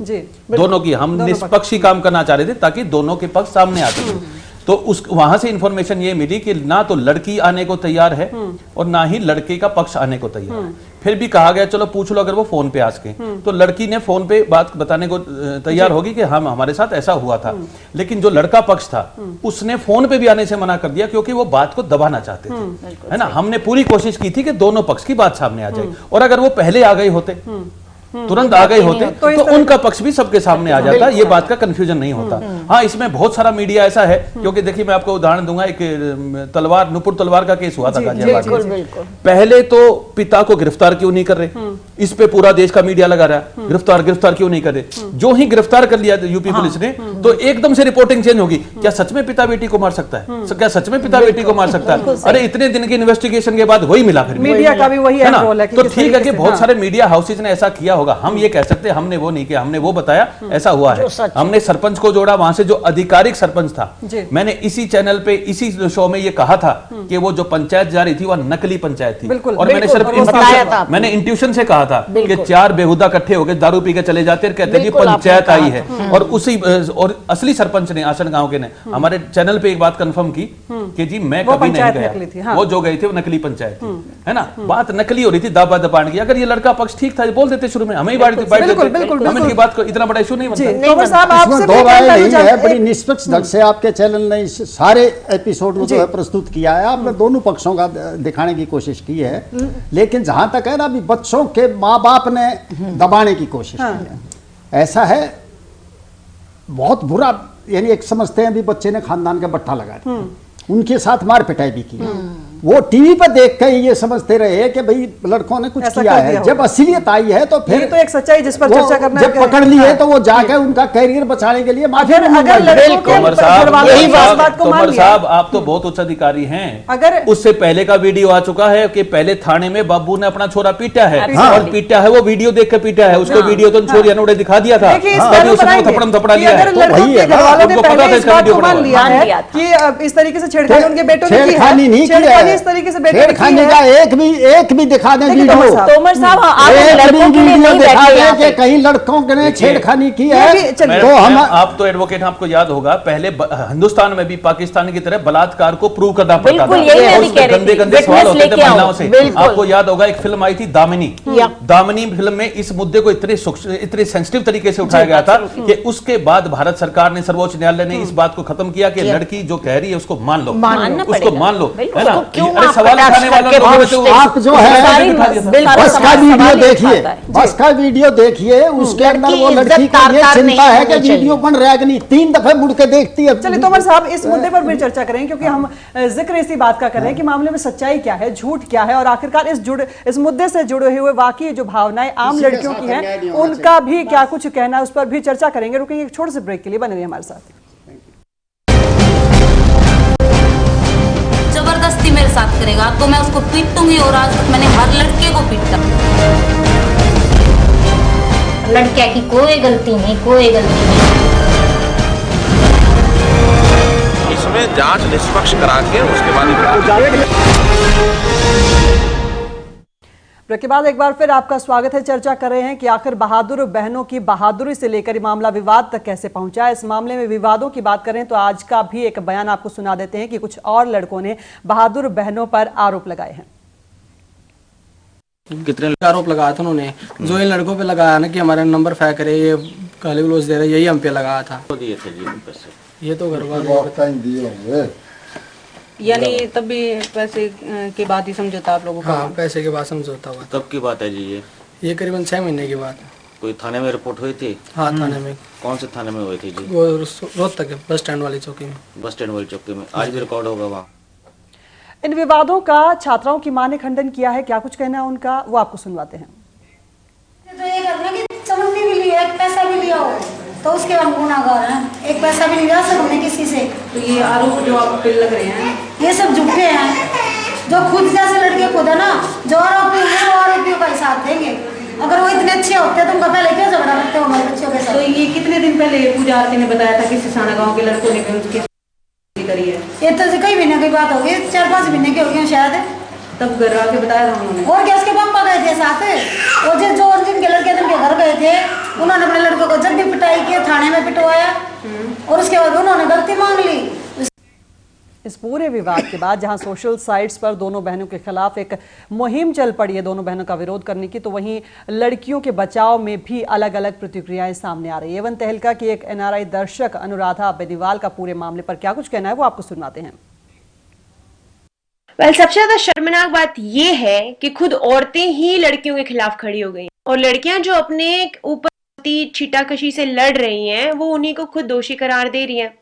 S12: दोनों की। हम निष्पक्षी काम करना चाह रहे थे ताकि दोनों के पक्ष सामने आ सके। तो उस वहां से इंफॉर्मेशन ये मिली कि ना तो लड़की आने को तैयार है और ना ही लड़के का पक्ष आने को तैयार है। फिर भी कहा गया चलो पूछ लो अगर वो फोन पे आ सके, तो लड़की ने फोन पे बात बताने को तैयार होगी कि हम हमारे साथ ऐसा हुआ था। लेकिन जो लड़का पक्ष था उसने फोन पे भी आने से मना कर दिया क्योंकि वो बात को दबाना चाहते थे, है ना। हमने पूरी कोशिश की थी कि दोनों पक्ष की बात सामने आ जाए और अगर वो पहले आ गए होते, तुरंत आ गए होते तो उनका पक्ष भी सबके सामने आ जाता, ये बात का कंफ्यूजन नहीं होता। हाँ, इसमें बहुत सारा मीडिया ऐसा है क्योंकि देखिए मैं आपको उदाहरण दूंगा, एक नुपुर तलवार का केस हुआ था गाजियाबाद में। पहले तो पिता को गिरफ्तार क्यों नहीं कर रहे, इस पे पूरा देश का मीडिया लगा रहा है, गिरफ्तार क्यों नहीं कर रहे। जो ही गिरफ्तार कर लिया यूपी पुलिस ने तो एकदम से रिपोर्टिंग चेंज होगी, क्या सच में पिता बेटी को मार सकता है, क्या सच में पिता बेटी को मार सकता है। अरे इतने दिन की इन्वेस्टिगेशन के बाद वही मिला, फिर
S16: मीडिया का भी वही
S12: है ना।
S16: रोल है।
S12: तो ठीक है कि बहुत सारे मीडिया हाउसेज ने ऐसा किया होगा, हम ये कह सकते हैं हमने वो नहीं किया, हमने वो बताया ऐसा हुआ है। हमने सरपंच को जोड़ा, वहां से जो आधिकारिक सरपंच था, मैंने इसी चैनल पे इसी शो में ये कहा था कि वो जो पंचायत जा रही थी वह नकली पंचायत थी। और मैंने सिर्फ मैंने इंट्यूशन से कहा था कि 4 बेहुदा इकट्ठे हो गए दारू पी के चले जाते और कहते हैं पंचायत आई है। और उसी और असली सरपंच ने, आसन गांव के ने हमारे चैनल पे एक बात कंफर्म की कि जी मैं कभी नहीं गया, वो जो गए थे वो नकली पंचायत थी, है ना। बात नकली हो रही थी, दाबा दबान की। अगर ये लड़का पक्ष ठीक था बोल देते शुरू में, हमें ही कमेंट की बात को इतना बड़ा इशू नहीं बनता।
S14: दो राय नहीं है, बड़ी निष्पक्ष ढंग से आपके चैनल ने सारे एपिसोड को जो है प्रस्तुत किया है। आपने दोनों पक्षों का दिखाने की कोशिश की है, लेकिन जहां तक है ना अभी बच्चों के माँ बाप ने दबाने की कोशिश की है, ऐसा है बहुत बुरा। यानी एक समझते हैं अभी बच्चे ने खानदान का बट्टा लगाया, उनके साथ मार पिटाई भी की। वो टीवी पर देख कर ये समझते रहे कि भाई लड़कों ने कुछ किया है। जब असलियत आई है तो फिर
S16: तो एक सच्चाई जिस पर चर्चा करना
S14: जब पकड़ ली है तो वो जाकर उनका कैरियर बचाने के लिए माफी
S12: तोमर साहब आप तो बहुत उच्च अधिकारी हैं। अगर उससे पहले का वीडियो आ चुका है कि पहले थाने में बाबू ने अपना छोरा पीटा है और पीटा है, वो वीडियो देख कर पीटा है। उसको वीडियो तो छोरिया ने दिखा दिया था, थप्पड़ थपड़ा लिया है। उनको पता था इसका वीडियो
S16: कि इस तरीके से छेड़खानी उनके बेटों ने की है, इस तरीके से
S14: छेड़खानी का एक भी दिखा दें वीडियो।
S15: तोमर साहब आप लड़कों के लिए नहीं
S14: दिखा
S15: बैठे
S14: दें कि कहीं लड़कों ने छेड़खानी की है
S12: तो हम आप तो एडवोकेट, आपको याद होगा पहले हिंदुस्तान में भी पाकिस्तान की तरह बलात्कार को प्रूव करना पड़ता था। गंदे गंदे सवाल होते थे महिलाओं से। आपको याद होगा एक फिल्म आई थी दामिनी फिल्म में इस मुद्दे को इतने सेंसिटिव तरीके से उठाया गया था कि उसके बाद भारत सरकार ने, सर्वोच्च न्यायालय ने इस बात को खत्म किया कि लड़की जो कह रही है उसको मान लो, उसको मान लो, है ना। अरे सवाल उठाने वाला
S14: आप जो है बस का वीडियो देखिए, बस का वीडियो देखिए, उसके अंदर वो लड़की को ये चिंता है कि वीडियो बन रहा है कि नहीं, 3 दफे मुड़ के देखती है।
S16: चलिए तोमर साहब इस मुद्दे पर भी चर्चा करें क्योंकि हम जिक्र इसी बात का कर रहे हैं कि मामले में सच्चाई क्या है, झूठ क्या है और आखिरकार इस मुद्दे से जुड़े हुए वाकई जो भावनाएं आम लड़कियों की हैं उनका भी क्या कुछ कहना है, उस पर भी चर्चा करेंगे। रुकेंगे एक छोटे से ब्रेक के लिए, बने रहिए हमारे साथ।
S2: तो मैं उसको पीटूंगी, और आज तक मैंने हर लड़के को पीटा।
S3: लड़किया की कोई गलती नहीं, कोई गलती नहीं।
S4: इसमें जांच निष्पक्ष करा के उसके बाद
S16: ब्रेक के बाद एक बार फिर आपका स्वागत है। चर्चा कर रहे हैं कि आखिर बहादुर बहनों की बहादुरी से लेकर ये मामला विवाद तक कैसे पहुंचा है। इस मामले में विवादों की बात करें तो आज का भी एक बयान आपको सुना देते हैं कि कुछ और लड़कों ने बहादुर बहनों पर आरोप लगाए हैं।
S17: कितने आरोप लगाया था उन्होंने, जो इन लड़कों पे लगाया ना कि हमारे नंबर फेंक रहे, ये गाली गलौज दे रहे, यही हम पे लगाया था।
S18: तो दिए थे जी पैसे,
S17: ये तो घर वाले
S6: यानी तब भी पैसे के बाद ही समझौता आप लोगों का?
S17: हाँ, पैसे के बाद समझौता हुआ।
S18: कब की बात है जी
S17: ये करीबन 6 महीने की बात है।
S18: कोई थाने में रिपोर्ट हुई थी?
S17: हाँ, थाने में।
S18: कौन से थाने में हुई थी जी?
S17: वो रोहतक बस स्टैंड वाली चौकी में।
S18: बस स्टैंड वाली चौकी में आज भी रिकॉर्ड होगा वहाँ।
S16: इन विवादों का छात्राओं की मां ने खंडन किया है। क्या कुछ कहना है उनका, वो आपको सुनवाते हैं।
S19: तो ये करना कि चमड़ी भी लिया, एक पैसा भी लिया हो तो उसके हम गुनाहगार हैं। एक पैसा भी नहीं लिया सर हमने किसी से।
S6: तो ये आरोप जो आप पे लग रहे हैं
S19: ये सब झूठे हैं। जो खुद जैसे लड़के खुद है ना, जो आरोपी हैं वो आरोपियों का ही साथ देंगे। अगर वो इतने अच्छे होते तो उनका पहले क्यों झगड़ा करते हो हमारे बच्चों के साथ?
S6: तो ये कितने दिन पहले पूजा आरती ने बताया था कि सिसाना गाँव के लड़कों ने भी उनकी करी है?
S19: ये तो कई महीने की बात होगी, 4-5 महीने की होगी शायद।
S6: तब घर आके बताया था उन्होंने?
S19: और क्या उसके पापा गए थे साथ, और जो जिनके लड़के जिनके घर गए थे उन्होंने अपने लड़कों को जब भी पिटाई की थाने में पिटवाया, और उसके बाद उन्होंने गलती मांग ली।
S16: इस पूरे विवाद के बाद जहां सोशल साइट्स पर दोनों बहनों के खिलाफ एक मुहिम चल पड़ी है दोनों बहनों का विरोध करने की, तो वहीं लड़कियों के बचाव में भी अलग अलग प्रतिक्रियाएं सामने आ रही है। एवं तहलका की एक NRI दर्शक अनुराधा बेनीवाल का पूरे मामले पर क्या कुछ कहना है वो आपको सुनाते हैं।
S20: सबसे ज्यादा शर्मनाक बात यह है कि खुद औरतें ही लड़कियों के खिलाफ खड़ी हो गई, और लड़कियां जो अपने ऊपर छीटाकशी से लड़ रही हैं वो उन्हीं को खुद दोषी करार दे रही हैं।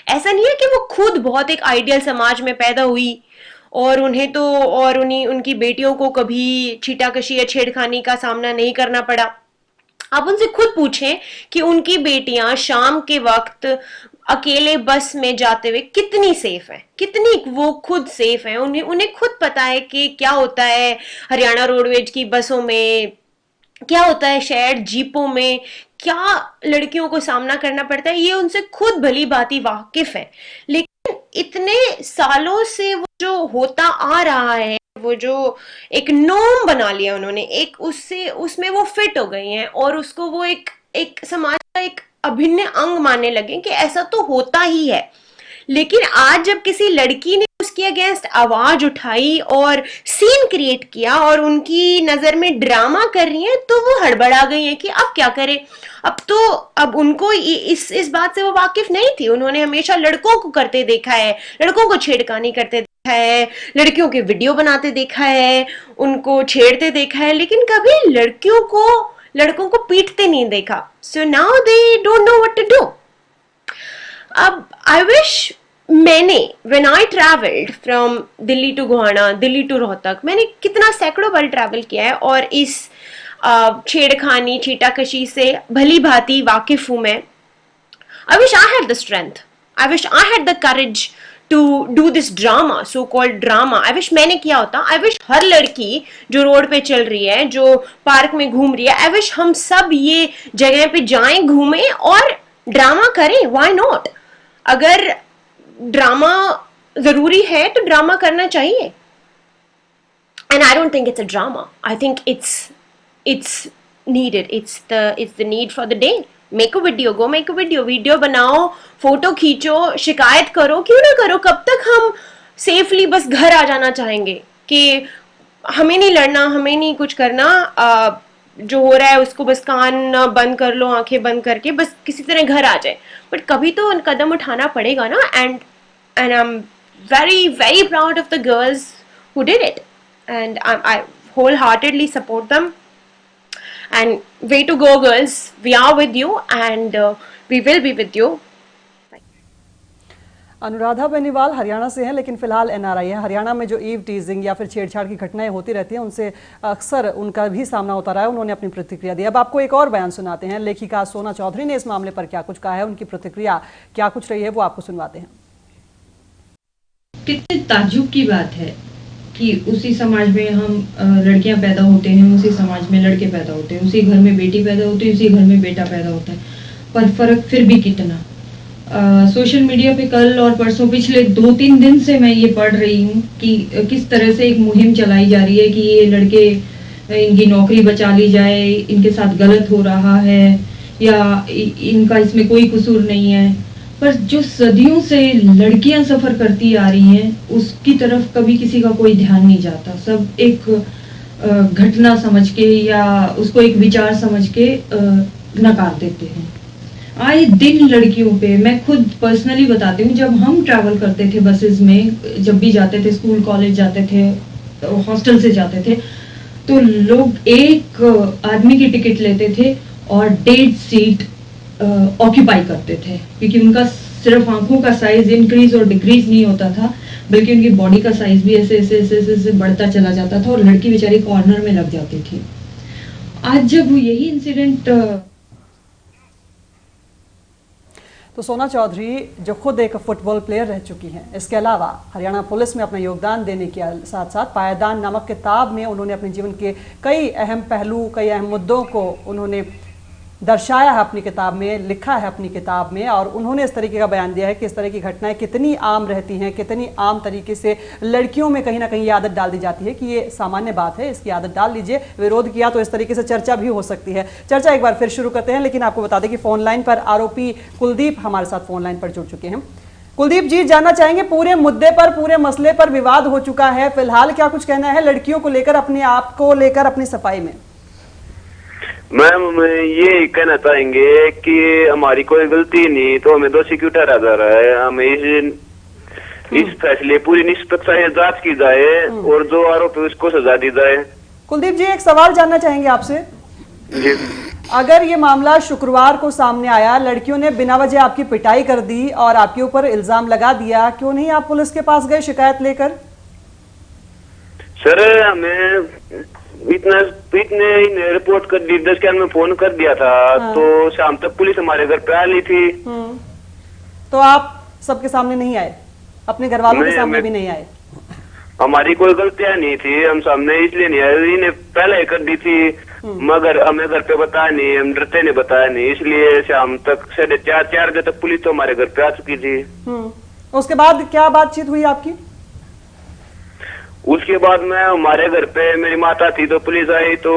S20: ऐसा नहीं है कि वो खुद बहुत एक आइडियल समाज में पैदा हुई और उन्हें तो और उनकी बेटियों को कभी छीटाकशी या छेड़खानी का सामना नहीं करना पड़ा। आप उनसे खुद पूछें कि उनकी बेटियां शाम के वक्त अकेले बस में जाते हुए कितनी सेफ है, कितनी वो खुद सेफ है। उन्हें खुद पता है कि क्या होता है हरियाणा रोडवेज की बसों में, क्या होता है शेयर्ड जीपों में, क्या लड़कियों को सामना करना पड़ता है, ये उनसे खुद भली भांति वाकिफ है। लेकिन इतने सालों से वो जो होता आ रहा है, वो जो एक नॉर्म बना लिया उन्होंने, एक उसमें वो फिट हो गई हैं और उसको वो एक समाज का एक अभिन्न अंग मानने लगे कि ऐसा तो होता ही है। लेकिन आज जब किसी लड़की ने उसके अगेंस्ट आवाज उठाई और सीन क्रिएट किया और उनकी नजर में ड्रामा कर रही है, तो वो हड़बड़ा गई है कि अब क्या करें। अब उनको इस बात से वो वाकिफ नहीं थी। उन्होंने हमेशा लड़कों को करते देखा है, लड़कों को छेड़खानी करते देखा है, लड़कियों के वीडियो बनाते देखा है, उनको छेड़ते देखा है, लेकिन कभी लड़कों को पीटते नहीं देखा। So now they don't know what to do. अब I wish when I traveled from Delhi to Gohana, Delhi to Rohtak, मैंने कितना सैकड़ों बार ट्रैवल किया है और इस छेड़खानी छीटाकशी से भली भांति वाकिफ हूं मैं। I wish I had the strength, I wish I had the courage to do this drama, so called drama. I wish मैंने किया होता। I wish हर लड़की जो रोड पे चल रही है, जो पार्क में घूम रही है, I wish हम सब ये जगह पे जाएं, घूमें और ड्रामा करें। Why not? अगर ड्रामा जरूरी है तो ड्रामा करना चाहिए। And I don't think it's a drama. I think it's needed. It's the need for the day. Make a video, go make a video. Video बनाओ, फोटो खींचो, शिकायत करो, क्यों ना करो। कब तक हम सेफली बस घर आ जाना चाहेंगे कि हमें नहीं लड़ना, हमें नहीं कुछ करना, जो हो रहा है उसको बस कान बंद कर लो, आंखें बंद करके बस किसी तरह घर आ जाए। बट कभी तो कदम उठाना पड़ेगा ना। And I am very very proud of the girls who did it, and I wholeheartedly support them. And way to go girls, we are with you and we will be with you.
S16: Anuradha Beniwal Haryana से हैं, लेकिन फिलहाल NRI है। हरियाणा में जो eve teasing या फिर छेड़छाड़ की घटनाएं होती रहती हैं, उनसे अक्सर उनका भी सामना होता रहा है। उन्होंने अपनी प्रतिक्रिया दी। अब आपको एक और बयान सुनाते हैं। लेखिका सोना चौधरी ने इस मामले पर क्या कुछ कहा है, उनकी प्रतिक्रिया क्या कुछ रही है, वो आपको सुनवाते हैं।
S21: कितने ताज्जुब की बात है कि उसी समाज में हम लड़कियां पैदा होते हैं, उसी समाज में लड़के पैदा होते हैं, उसी घर में बेटी पैदा होती है, उसी घर में बेटा पैदा होता है, पर फर्क फिर भी कितना। सोशल मीडिया पे कल और परसों पिछले 2-3 दिन से मैं ये पढ़ रही हूँ कि किस तरह से एक मुहिम चलाई जा रही है कि ये लड़के, इनकी नौकरी बचा ली जाए, इनके साथ गलत हो रहा है या इनका इसमें कोई कसूर नहीं है। पर जो सदियों से लड़कियां सफर करती आ रही हैं उसकी तरफ कभी किसी का कोई ध्यान नहीं जाता। सब एक घटना समझ के या उसको एक विचार समझ के नकार देते हैं। आए दिन लड़कियों पे, मैं खुद पर्सनली बताती हूँ, जब हम ट्रैवल करते थे बसेस में, जब भी जाते थे, स्कूल कॉलेज जाते थे, हॉस्टल से जाते थे, तो लोग एक आदमी की टिकट लेते थे और 1.5 सीट ऑक्यूपाई करते थे, क्योंकि उनका सिर्फ आंखों का साइज इंक्रीज और डिक्रीज नहीं होता था, बल्कि उनकी बॉडी का साइज भी ऐसे ऐसे ऐसे ऐसे, ऐसे बढ़ता चला जाता था और लड़की बेचारी कॉर्नर में लग जाती थी। आज जब यही इंसिडेंट
S16: तो सोना चौधरी जो खुद एक फुटबॉल प्लेयर रह चुकी हैं, इसके अलावा हरियाणा पुलिस में अपना योगदान देने के साथ साथ पायदान नामक किताब में उन्होंने अपने जीवन के कई अहम पहलू, कई अहम मुद्दों को उन्होंने दर्शाया है अपनी किताब में, लिखा है अपनी किताब में, और उन्होंने इस तरीके का बयान दिया है कि इस तरह की घटनाएं कितनी आम रहती हैं, कितनी आम तरीके से लड़कियों में कहीं ना कहीं ये आदत डाल दी जाती है कि ये सामान्य बात है, इसकी आदत डाल लीजिए। विरोध किया तो इस तरीके से चर्चा भी हो सकती है। चर्चा एक बार फिर शुरू करते हैं, लेकिन आपको बता दें कि फोन लाइन पर आरोपी कुलदीप हमारे साथ फोन लाइन पर जुड़ चुके हैं। कुलदीप जी, जानना चाहेंगे, पूरे मुद्दे पर, पूरे मसले पर विवाद हो चुका है, फिलहाल क्या कुछ कहना है लड़कियों को लेकर, अपने आप को लेकर, अपनी सफाई में?
S22: मैम, ये कहना चाहेंगे कि हमारी कोई गलती नहीं, तो हमें दोषी क्यों ठहराया जा रहा है। हमें इस फैसले पूरी निष्पक्ष जांच की जाए और जो आरोपी उसको सजा दी जाए।
S16: कुलदीप जी, एक सवाल जानना चाहेंगे आपसे।
S22: जी।
S16: अगर ये मामला शुक्रवार को सामने आया, लड़कियों ने बिना वजह आपकी पिटाई कर दी और आपके ऊपर इल्जाम लगा दिया, क्यों नहीं आप पुलिस के पास गए शिकायत लेकर?
S22: सर, हमें इतने रिपोर्ट कर दी, 10 के में फोन कर दिया था। हाँ। तो शाम तक पुलिस हमारे घर पे आ ली थी।
S16: तो आप सबके सामने नहीं आए, अपने घर वालों के सामने भी नहीं आए?
S22: हमारी कोई गलतियां नहीं थी, हम सामने इसलिए नहीं आए, इन्हें पहले कर दी थी, मगर हमें घर पे बताया नहीं, हम डरते ने बताया नहीं, इसलिए शाम तक 4:30 बजे तक पुलिस तो हमारे घर पे आ चुकी थी।
S16: उसके बाद क्या बातचीत हुई आपकी?
S22: उसके बाद मैं, हमारे घर पे मेरी माता थी, तो पुलिस आई तो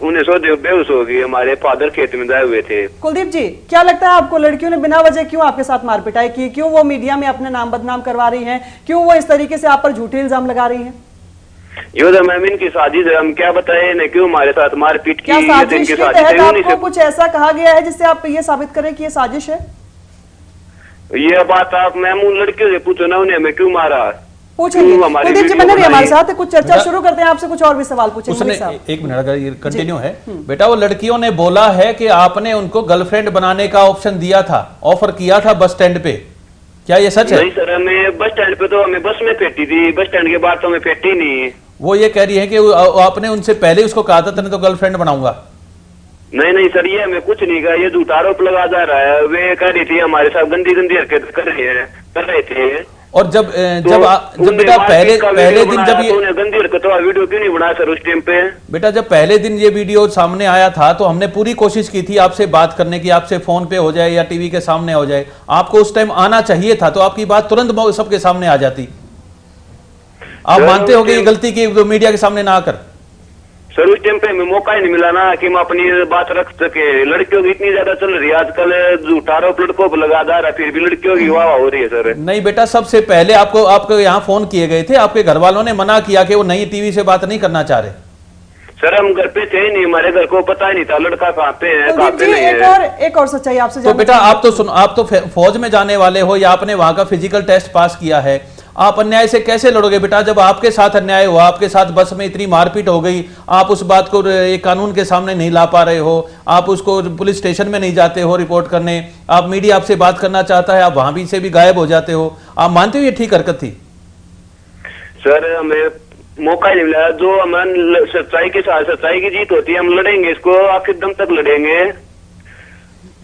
S22: उन्हें सोचे बेहोश हो गई। हमारे फादर खेत में गए हुए थे। कुलदीप जी, क्या लगता है आपको, लड़कियों ने बिना वजह क्यों आपके साथ मारपिटाई की? क्यों वो मीडिया में अपने नाम बदनाम करवा रही हैं? क्यों वो इस तरीके से आप पर झूठे इल्जाम लगा रही हैं? ये तो मैम इनकी साजिश है, हम क्या बताए इन्हें क्यों हमारे साथ मारपीट की?
S16: क्या साजिश के तहत आपको कुछ ऐसा कहा गया है जिससे आप ये साबित करें कि ये साजिश है?
S22: ये बात आप मैम उन लड़कियों से पूछो ना, उन्हें हमें क्यों मारा।
S16: पूछेंगे। कुलदीप जी बने रहिए हमारे साथ, कुछ चर्चा शुरू करते हैं, आपसे कुछ और भी सवाल पूछेंगे।
S12: उसने एक मिनट, अगर ये कंटिन्यू है बेटा, वो लड़कियों ने बोला है कि आपने उनको गर्लफ्रेंड बनाने का ऑप्शन दिया था, ऑफर किया था बस स्टैंड पे, क्या ये सच है?
S22: नहीं सर, हमें बस स्टैंड पे तो हमें बस में फेंटी थी, बस स्टैंड के बाद तो हमें फेंटी नहीं।
S12: वो ये कह रही है कि आपने उनसे पहले उसको कहा था तेने तो गर्लफ्रेंड बनाऊंगा।
S22: नहीं सर, ये हमें कुछ नहीं कहा, ये झूठा आरोप लगा जा रहा है। वे कह रही थी हमारे साथ गंदी हरकत कर रहे थे।
S12: और जब बेटा पहले दिन जब ये
S22: गंदी हरकत वीडियो क्यों नहीं बनाया सर उस टाइम पे?
S12: बेटा जब पहले दिन ये वीडियो सामने आया था तो हमने पूरी कोशिश की थी आपसे बात करने की, आपसे फोन पे हो जाए या टीवी के सामने हो जाए, आपको उस टाइम आना चाहिए था, तो आपकी बात तुरंत सबके सामने आ जाती। आप मानते हो ये गलती की मीडिया के सामने ना आकर?
S22: सर उस टाइम पे हमें मौका ही नहीं मिला ना कि हम अपनी बात रख सके। लड़कियों की इतनी ज्यादा चल रही है आजकल, झूठा आरोप लड़कों पर लगा जा रहा है, फिर भी लड़कियों की वाह हो रही है सर।
S12: नहीं बेटा, सबसे पहले आपको यहाँ फोन किए गए थे, आपके घर वालों ने मना किया कि वो नई टीवी से बात नहीं करना चाह रहे।
S22: सर हम घर पे थे ही नहीं, हमारे घर को पता ही नहीं था लड़का कहाँ पे है, कहाँ पे नहीं है।
S16: एक और सच्चाई आपसे
S12: तो बेटा आप तो फौज में जाने वाले हो या आपने वहां का फिजिकल टेस्ट पास किया है, आप अन्याय से कैसे लड़ोगे बेटा? जब आपके साथ अन्याय हुआ, आपके साथ बस में इतनी मारपीट हो गई, आप उस बात को एक कानून के सामने नहीं ला पा रहे हो, आप उसको पुलिस स्टेशन में नहीं जाते हो रिपोर्ट करने, आप मीडिया आपसे बात करना चाहता है, आप वहां भी से भी गायब हो जाते हो, आप मानते हो ये ठीक हरकत थी?
S22: सर हमें मौका ही नहीं मिला, जो हमें सच्चाई के साथ सच्चाई की जीत होती है, हम लड़ेंगे इसको, आखिर दम तक लड़ेंगे।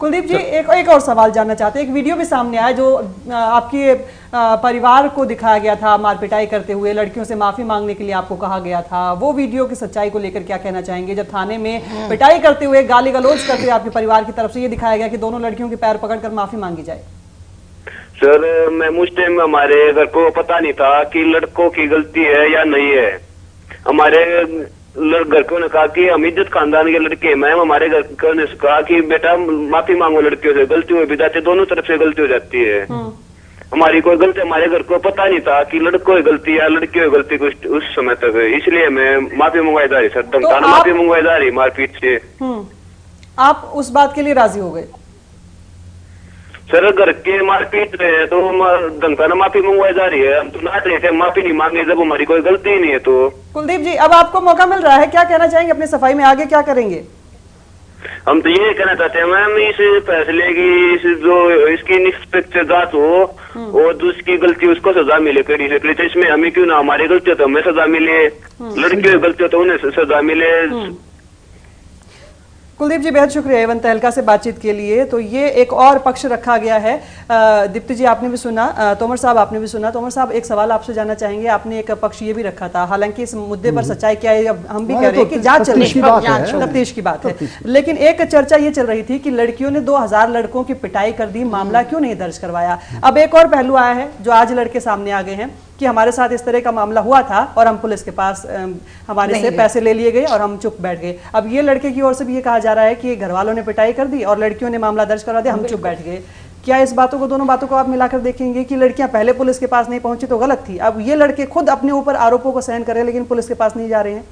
S16: कुलदीप जी एक और सवाल जानना चाहते हैं। एक वीडियो भी सामने आया जो आपकी परिवार को दिखाया गया था मारपिटाई करते हुए, लड़कियों से माफी मांगने के लिए आपको कहा गया था, वो वीडियो की सच्चाई को लेकर क्या कहना चाहेंगे? जब थाने में पिटाई करते हुए, गाली गलौज करते हुए आपके परिवार की तरफ से ये दिखाया गया कि दोनों लड़कियों के पैर पकड़कर माफी मांगी जाए।
S22: सर मैम उस टाइम हमारे घर को पता नहीं था कि लड़कों की गलती है या नहीं है। हमारे घर ने कहा कि हम इज्जत खानदान के लड़के हैं। मैम हमारे घर ने कहा कि बेटा माफी मांगो लड़कियों से, गलती हो भी जाती है, दोनों तरफ से गलती हो जाती है। हमारी कोई गलती, हमारे घर को पता नहीं था कि लड़कों की गलती या लड़कियों की गलती कुछ उस समय तक, इसलिए मैं माफी मंगवाई जा रही सर, धमकाना माफी मंगवाई जा रही मारपीट से।
S16: आप उस बात के लिए राजी हो गए?
S22: सर घर के मारपीट रहे हैं तो धमकाना माफी मंगवाई जा रही है, हम तो नाच रहे थे, माफी नहीं मांगे जब हमारी कोई गलती ही नहीं है। तो
S16: कुलदीप जी अब आपको मौका मिल रहा है, क्या कहना चाहेंगे अपनी सफाई में, आगे क्या करेंगे?
S22: हम तो ये कहना चाहते हैं मैम इस फैसले की जो इसकी निष्पक्ष जांच हो और जिसकी गलती उसको सजा मिले कड़ी से कड़ी। इसमें हमें क्यों ना, हमारी गलती हो तो हमें सजा मिले, लड़कियों की गलती हो तो उन्हें सजा मिले।
S16: कुलदीप जी बेहद शुक्रिया एवं तहलका से बातचीत के लिए। तो ये एक और पक्ष रखा गया है। दीप्ति जी आपने भी सुना, तोमर साहब आपने भी सुना। तोमर साहब एक सवाल आपसे जानना चाहेंगे, आपने एक पक्ष ये भी रखा था, हालांकि इस मुद्दे पर सच्चाई क्या है हम भी कह रहे हैं कि जांच चल रही है, तफ्तीश की बात है, लेकिन एक चर्चा ये चल रही थी कि लड़कियों ने 2000 लड़कों की पिटाई कर दी, मामला क्यों नहीं दर्ज करवाया? अब एक और पहलू आया है जो आज लड़के सामने आ गए हैं कि हमारे साथ इस तरह का मामला हुआ था और हम पुलिस के पास हमारे से पैसे ले लिए गए और हम चुप बैठ गए। अब ये लड़के की ओर से भी ये कहा जा रहा है कि घर वालों ने पिटाई कर दी और लड़कियों ने मामला दर्ज करवा दिया, हम चुप बैठ गए। क्या इस बातों को, दोनों बातों को आप मिलाकर देखेंगे कि लड़कियां पहले पुलिस के पास नहीं पहुंची तो गलत थी, अब ये लड़के खुद अपने ऊपर आरोपों को सहन कर रहे हैं लेकिन पुलिस के पास नहीं जा रहे हैं?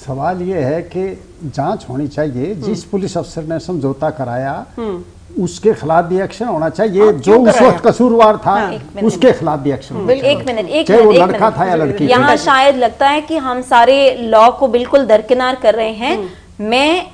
S14: सवाल ये है कि जांच होनी चाहिए, जिस पुलिस अफसर ने समझौता कराया उसके खिलाफ भी एक्शन होना चाहिए, जो उस वक्त कसूरवार था उसके खिलाफ भी एक्शन।
S15: एक मिनट
S14: चाहे वो लड़का था या लड़की।
S15: यहाँ शायद लगता है कि हम सारे लॉ को बिल्कुल दरकिनार कर रहे हैं। मैं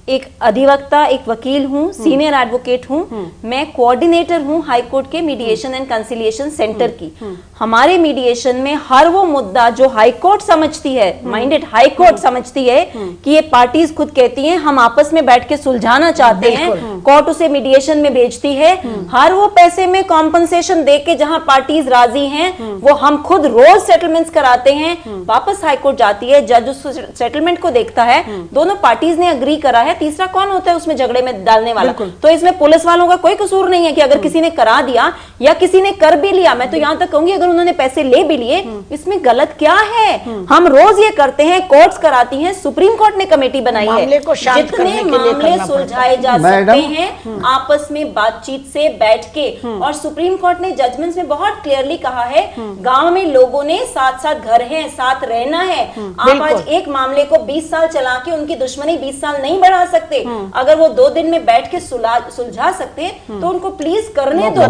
S15: एक अधिवक्ता, एक वकील हूँ, सीनियर एडवोकेट हूँ, मैं कोऑर्डिनेटर हूँ हाई कोर्ट के मीडिएशन एंड कंसिलिएशन सेंटर की। हमारे मीडिएशन में हर वो मुद्दा जो हाई कोर्ट समझती है, माइंडेड हाई कोर्ट समझती है कि ये पार्टीज खुद कहती हैं हम आपस में बैठ के सुलझाना चाहते हैं, कोर्ट उसे मीडिएशन में भेजती है। हर वो पैसे में कॉम्पनसेशन दे के जहां पार्टीज राजी हैं वो हम खुद रोज सेटलमेंट्स कराते हैं, वापस हाई कोर्ट जाती है, जज उस सेटलमेंट को देखता है, दोनों पार्टीज ने अग्री करा है, तीसरा कौन होता है उसमें झगड़े में डालने वाला? तो इसमें पुलिस वालों का कोई कसूर नहीं है कि अगर किसी ने करा दिया या किसी ने कर भी लिया, मैं तो यहां तक कहूंगी अगर उन्होंने पैसे ले भी लिए, इसमें गलत क्या है? हम रोज ये करते हैं, कोर्ट्स कराती हैं, सुप्रीम कोर्ट ने कमेटी बनाई है, जितने मामले सुलझाए जा सकते हैं आपस में बातचीत से बैठ के। और सुप्रीम कोर्ट ने जजमेंट्स में बहुत क्लियरली कहा है गांव में लोगों ने साथ साथ घर हैं, साथ रहना है। आप आज एक मामले को 20 साल चला के उनकी दुश्मनी 20 साल नहीं बढ़ा सकते। अगर वो 2 दिन में बैठ के सुलझा सकते तो उनको प्लीज करने दो।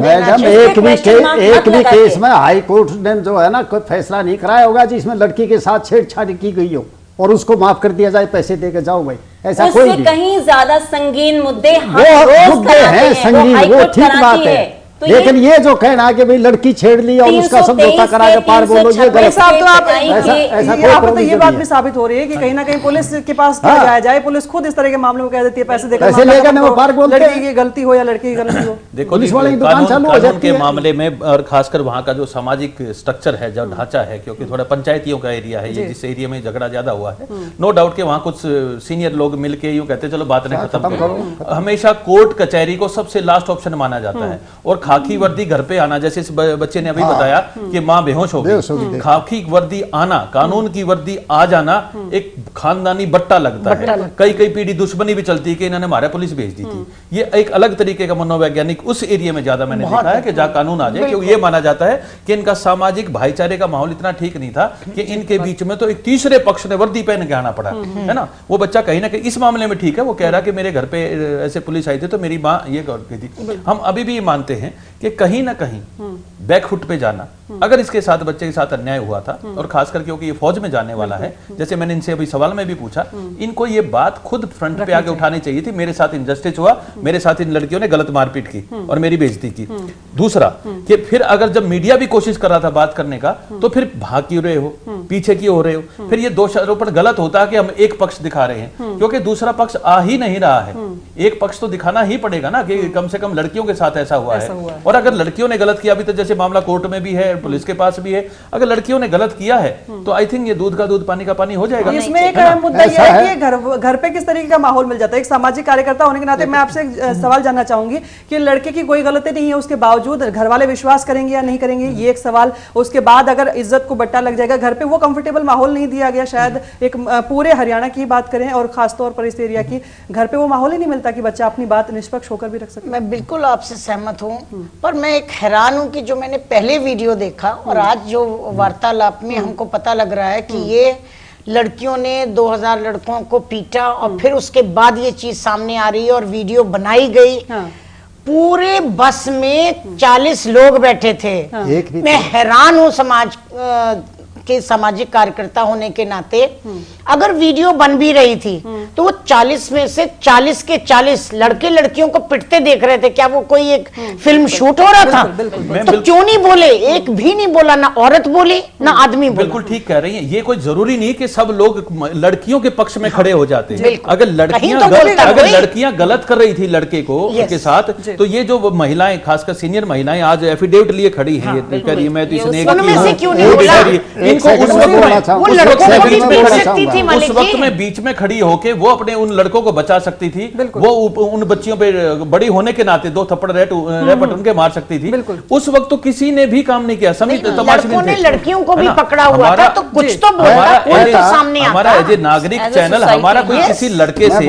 S14: एक भी केस में हाई कोर्ट ने जो है ना कोई फैसला नहीं कराया होगा जिसमें लड़की के साथ छेड़छाड़ की गई हो और उसको माफ कर दिया जाए, पैसे देके जाओ भाई, ऐसा कोई नहीं।
S15: कहीं ज्यादा संगीन मुद्दे
S14: मुद्दे हैं संगीन, वो ठीक बात है, तो लेकिन ये जो कहना है कि भाई लड़की छेड़ ली और उसका समझौता करा के पार बोलो, ये गलत।
S16: साहब तो आप ऐसा तो ये बात भी साबित हो रही है कि कहीं ना कहीं पुलिस के पास क्या जाया जाए, पुलिस खुद इस तरह के मामलों में कह देती है पैसे देकर वो पार बोलते हैं, लड़की की गलती हो या लड़की की गलती हो।
S12: देखो पुलिस वाले की दुकान चालू हो जाती है के मामले में, और खासकर वहाँ का जो सामाजिक स्ट्रक्चर है, जो ढांचा है, क्योंकि थोड़ा पंचायतियों का एरिया है ये, जिस एरिया में झगड़ा ज्यादा हुआ है, नो डाउट के वहाँ कुछ सीनियर लोग मिलके यूं कहते चलो बात नहीं खत्म करो। हमेशा कोर्ट कचहरी को सबसे लास्ट ऑप्शन माना जाता है, और खाकी वर्दी घर पे आना, जैसे इस बच्चे ने अभी बताया कि माँ बेहोश हो गई, खाकी वर्दी आना, कानून की वर्दी आ जाना एक खानदानी बट्टा लगता है। कई पीढ़ी दुश्मनी भी चलती है कि इन्होंने हमारे पुलिस भेज दी थी। ये एक अलग तरीके का मनोवैज्ञानिक उस एरिया में ज्यादा मैंने देखा है कि जहाँ कानून आ जाए, क्योंकि ये माना जाता है कि इनका सामाजिक भाईचारे का माहौल इतना ठीक नहीं था कि इनके बीच में तो एक तीसरे पक्ष ने वर्दी पहन के आना पड़ा, है ना। वो बच्चा कहीं ना कहीं इस मामले में ठीक है, वो कह रहा कि मेरे घर पे ऐसे पुलिस आई थी तो मेरी माँ ये गई थी। हम अभी भी मानते हैं कि कहीं ना कहीं बैकफुट पे जाना, अगर इसके साथ बच्चे के साथ अन्याय हुआ था, और खासकर क्योंकि ये फौज में जाने वाला है, जैसे मैंने इनसे अभी सवाल में भी पूछा, इनको ये बात खुद फ्रंट पे आके उठानी चाहिए थी, मेरे साथ इनजस्टिस हुआ, मेरे साथ इन लड़कियों ने गलत मारपीट की और मेरी बेइज्जती की। दूसरा कि फिर अगर जब मीडिया भी कोशिश कर रहा था बात करने का, तो फिर भाग क्यों रहे हो, पीछे क्यों हो रहे हो? फिर ये दोषारोपण गलत होता कि हम एक पक्ष दिखा रहे हैं, क्योंकि दूसरा पक्ष आ ही नहीं रहा है। एक पक्ष तो दिखाना ही पड़ेगा ना कि कम से कम लड़कियों के साथ ऐसा हुआ है। और अगर लड़कियों ने गलत किया, अभी तो जैसे मामला कोर्ट में भी है, पुलिस के पास भी है, अगर लड़कियों ने गलत किया है तो आई थिंक ये दूध का दूध पानी का पानी हो जाएगा।
S16: इसमें एक अहम मुद्दा यह है कि घर पे किस तरीके का माहौल मिल जाता है। एक सामाजिक कार्यकर्ता होने के नाते मैं आपसे एक सवाल जानना चाहूंगी कि लड़के की कोई गलती नहीं है, उसके बावजूद घर वाले विश्वास करेंगे या नहीं करेंगे, ये एक सवाल। उसके बाद अगर इज्जत को बट्टा लग जाएगा, घर पे वो कंफर्टेबल माहौल नहीं दिया गया, शायद एक पूरे हरियाणा की बात करें और खासतौर पर इस एरिया की, घर पे वो माहौल ही नहीं मिलता कि बच्चा अपनी बात निष्पक्ष होकर भी रख सके।
S13: मैं बिल्कुल आपसे सहमत हूँ, पर मैं एक हैरान हूँ कि जो मैंने पहले वीडियो देखा और आज जो वार्तालाप में हमको पता लग रहा है कि ये लड़कियों ने 2000 लड़कों को पीटा और फिर उसके बाद ये चीज सामने आ रही है और वीडियो बनाई गई। पूरे बस में 40 लोग बैठे थे। मैं हैरान हूँ समाज के सामाजिक कार्यकर्ता होने के नाते, अगर वीडियो बन भी रही थी तो वो 40 में से 40 के 40 लड़के लड़कियों को पिटते देख रहे थे। क्या वो कोई एक फिल्म शूट हो रहा था? तो क्यों नहीं बोले? एक भी नहीं बोला, ना औरत बोली ना आदमी बोला।
S12: बिल्कुल ठीक कह रही हैं। ये कोई जरूरी नहीं कि सब लोग लड़कियों के पक्ष में खड़े हो जाते हैं। अगर लड़कियां गलत कर रही थी लड़के को के साथ, तो ये जो महिलाएं, खासकर सीनियर महिलाएं आज एफिडेविट लिए खड़ी हैं, ये कह रही है मैं तो इसने उस वक्त में बीच में खड़ी होके वो अपने उन लड़कों को बचा सकती थी, वो उन बच्चियों पे बड़ी होने के नाते 2 थप्पड़ रैपट उनके मार सकती थी। उस वक्त तो किसी ने भी काम नहीं किया।
S13: लड़कों ने लड़कियों को भी पकड़ा हुआ था, तो कुछ तो बोला, कोई तो सामने आता।
S12: हमारा एज ए नागरिक चैनल, हमारा कोई किसी लड़के से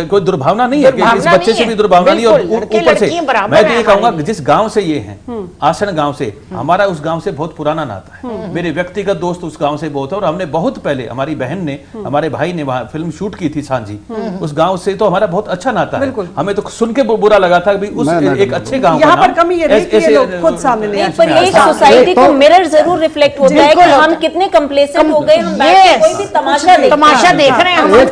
S12: कोई दुर्भावना नहीं है कि इस बच्चे से भी दुर्भावना नहीं। और ऊपर से मैं तो ये कहूंगा, जिस गांव से ये है, आसन गांव से, हमारा उस गांव से बहुत पुराना नाता है। मेरे व्यक्तिगत दोस्त उस गांव से बहुत है, और हमने बहुत पहले, हमारी बहन ने, हमारे भाई ने वहां फिल्म शूट की थी सांझी, उस गांव से तो हमारा बहुत अच्छा नाता है। हमें तो सुन के बुरा लगा था कि उस एक अच्छे गांव
S16: यहाँ पर कमी ये रही कि ये लोग खुद सामने नहीं आए।
S15: पर ये सोसाइटी को मिरर जरूर रिफ्लेक्ट होता है कि हम कितने कंप्लेसेंट हो गए, हम बैठ के कोई भी तमाशा देख रहे हैं।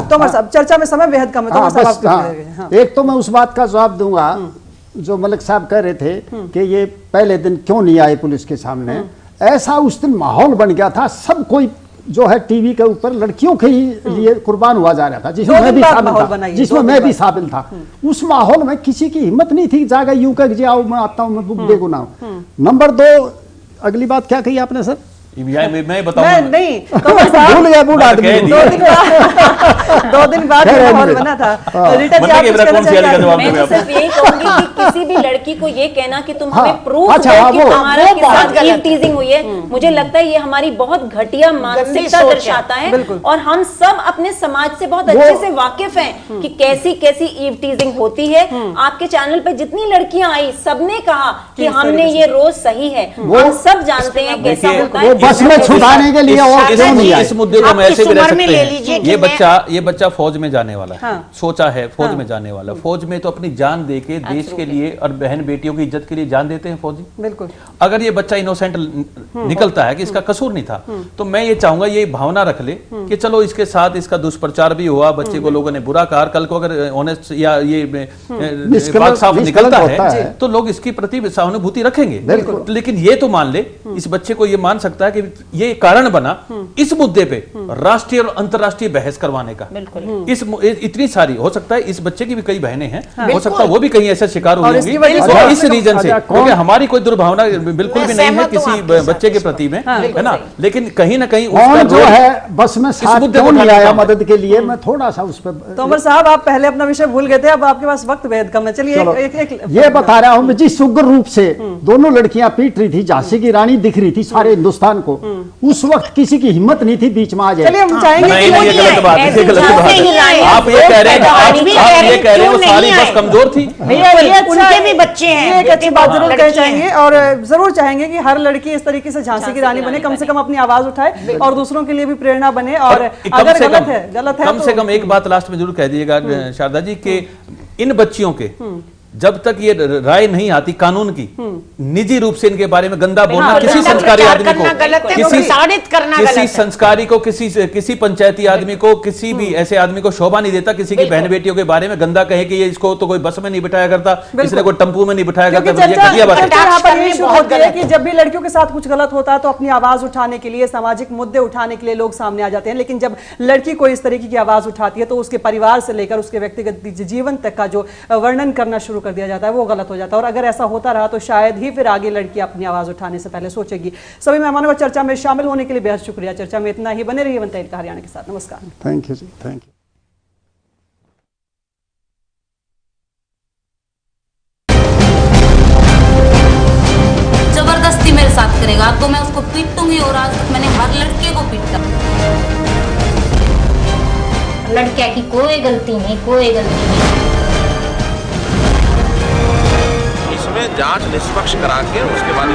S16: तोमर साहब, चर्चा में समय बेहद कम है।
S14: एक तो मैं उस बात का जवाब दूंगा जो मलिक साहब कह रहे थे कि ये पहले दिन क्यों नहीं आए पुलिस के सामने। ऐसा उस दिन माहौल बन गया था, सब कोई जो है टीवी के ऊपर लड़कियों के ही लिए कुर्बान हुआ जा रहा था, जिसमें मैं भी शामिल था। उस माहौल में किसी की हिम्मत नहीं थी जाकर यूं कह आओ मैं आता हूं, मैं बेगुनाह हूं। नंबर 2, अगली बात क्या कही आपने सर?
S12: मैं बताऊंगा
S16: नहीं, भूल गया बूढ़ा आदमी। 2 दिन बाद माहौल बना था। रीटा जी,
S15: मैं सिर्फ यही कहूंगी कि किसी भी लड़की को ये कहना कि तुम हमें प्रूफ दो कि तुम्हारा के साथ ईव टीजिंग हुई है, मुझे लगता है ये हमारी बहुत घटिया मानसिकता दर्शाता है। और हम सब अपने समाज से बहुत अच्छे से वाकिफ हैं कि कैसी कैसी ईव टीजिंग होती है। आपके चैनल पे जितनी लड़कियां आई, सबने कहा कि हमने ये रोज सही है, हम सब जानते हैं कैसा होता है।
S14: बस में छुड़ाने के लिए और क्यों नहीं आए?
S12: इस मुद्दे को हम ऐसे भी रह सकते हैं। ये बच्चा फौज में जाने वाला है, सोचा है फौज में जाने वाला। फौज में तो अपनी जान देके देश के लिए और बहन बेटियों की इज्जत के लिए जान देते हैं फौजी।
S16: बिल्कुल।
S12: अगर ये बच्चा इनोसेंट निकलता है कि इसका कसूर नहीं था, तो मैं ये चाहूंगा ये भावना रख ले कि चलो इसके साथ इसका दुष्प्रचार भी हुआ, बच्चे को लोगों ने बुरा कहा, कल को अगर ऑनेस्ट या ये बात साफ निकलता है तो लोग इसकी प्रति सहानुभूति रखेंगे। लेकिन ये तो मान ले, इस बच्चे को ये मान सकता है कि ये कारण बना इस मुद्दे पे राष्ट्रीय और अंतर्राष्ट्रीय बहस करवाने का। इस इतनी सारी, हो सकता है इस बच्चे की भी कई बहनें हैं, हो सकता है वो भी कहीं ऐसा शिकार हुई होंगी इस रीजन से, क्योंकि हमारी कोई दुर्भावना बिल्कुल भी नहीं है किसी बच्चे के प्रति में, है ना। लेकिन कहीं ना कहीं
S14: जो है बस में साथ क्यों नहीं आया मदद के लिए, मैं थोड़ा सा उस पर।
S16: तोमर साहब, आप पहले अपना विषय भूल गए थे, अब आपके पास वक्त बेहद कम है। चलिए
S14: ये बता रहा हूँ जिस उग्र रूप से दोनों लड़कियां पीट रही थी, झांसी की रानी दिख रही थी सारे हिंदुस्तान को, उस वक्त किसी की हिम्मत नहीं थी बीच में आ जाए।
S16: चलिए हम चाहेंगे
S12: आप ये कह रहे हैं वो सारी बस कमजोर थी।
S13: उनके भी बच्चे हैं।
S16: ये एक अच्छी बात जरूर कहना चाहेंगे, और जरूर चाहेंगे कि हर लड़की इस तरीके से झांसी की रानी बने, कम से कम अपनी आवाज उठाए और दूसरों के लिए भी प्रेरणा बने। और अगर गलत है
S12: कम से कम एक बात लास्ट में जरूर कह दीजिएगा शारदा जी, कि इन बच्चियों के जब तक ये राय नहीं आती कानून की, निजी रूप से इनके बारे में गंदा बोलना किसी संस्कारी आदमी को, किसी संस्कारी को, किसी पंचायती आदमी को, किसी भी ऐसे आदमी को शोभा नहीं देता किसी की बहन बेटियों के बारे में गंदा कहे कि ये इसको तो कोई बस में नहीं बिठाया करता, इसने कोई टम्पू में नहीं बिठाया करता।
S16: कि जब भी लड़कियों के साथ कुछ गलत होता है तो अपनी आवाज उठाने के लिए, सामाजिक मुद्दे उठाने के लिए लोग सामने आ जाते हैं, लेकिन जब लड़की कोई इस तरीके की आवाज उठाती है तो उसके परिवार से लेकर उसके व्यक्तिगत जीवन तक का जो वर्णन करना शुरू कर दिया जाता है वो गलत हो जाता है। और अगर ऐसा होता रहा तो शायद ही फिर आगे लड़की अपनी आवाज उठाने से पहले सोचेगी। सभी मेहमानों को चर्चा में शामिल होने के लिए बेहद शुक्रिया। चर्चा में इतना ही, बने रहिए वन तहलका हरियाणा के साथ। नमस्कार।
S14: थैंक यू जी, थैंक यू।
S2: जबरदस्ती मेरे साथ करेगा तो मैं उसको पीटूंगी, और आज तक मैंने हर लड़के को पीटा।
S3: लड़किया की कोई गलती नहीं, कोई गलती नहीं।
S4: इसमें जांच निष्पक्ष करा के उसके बाद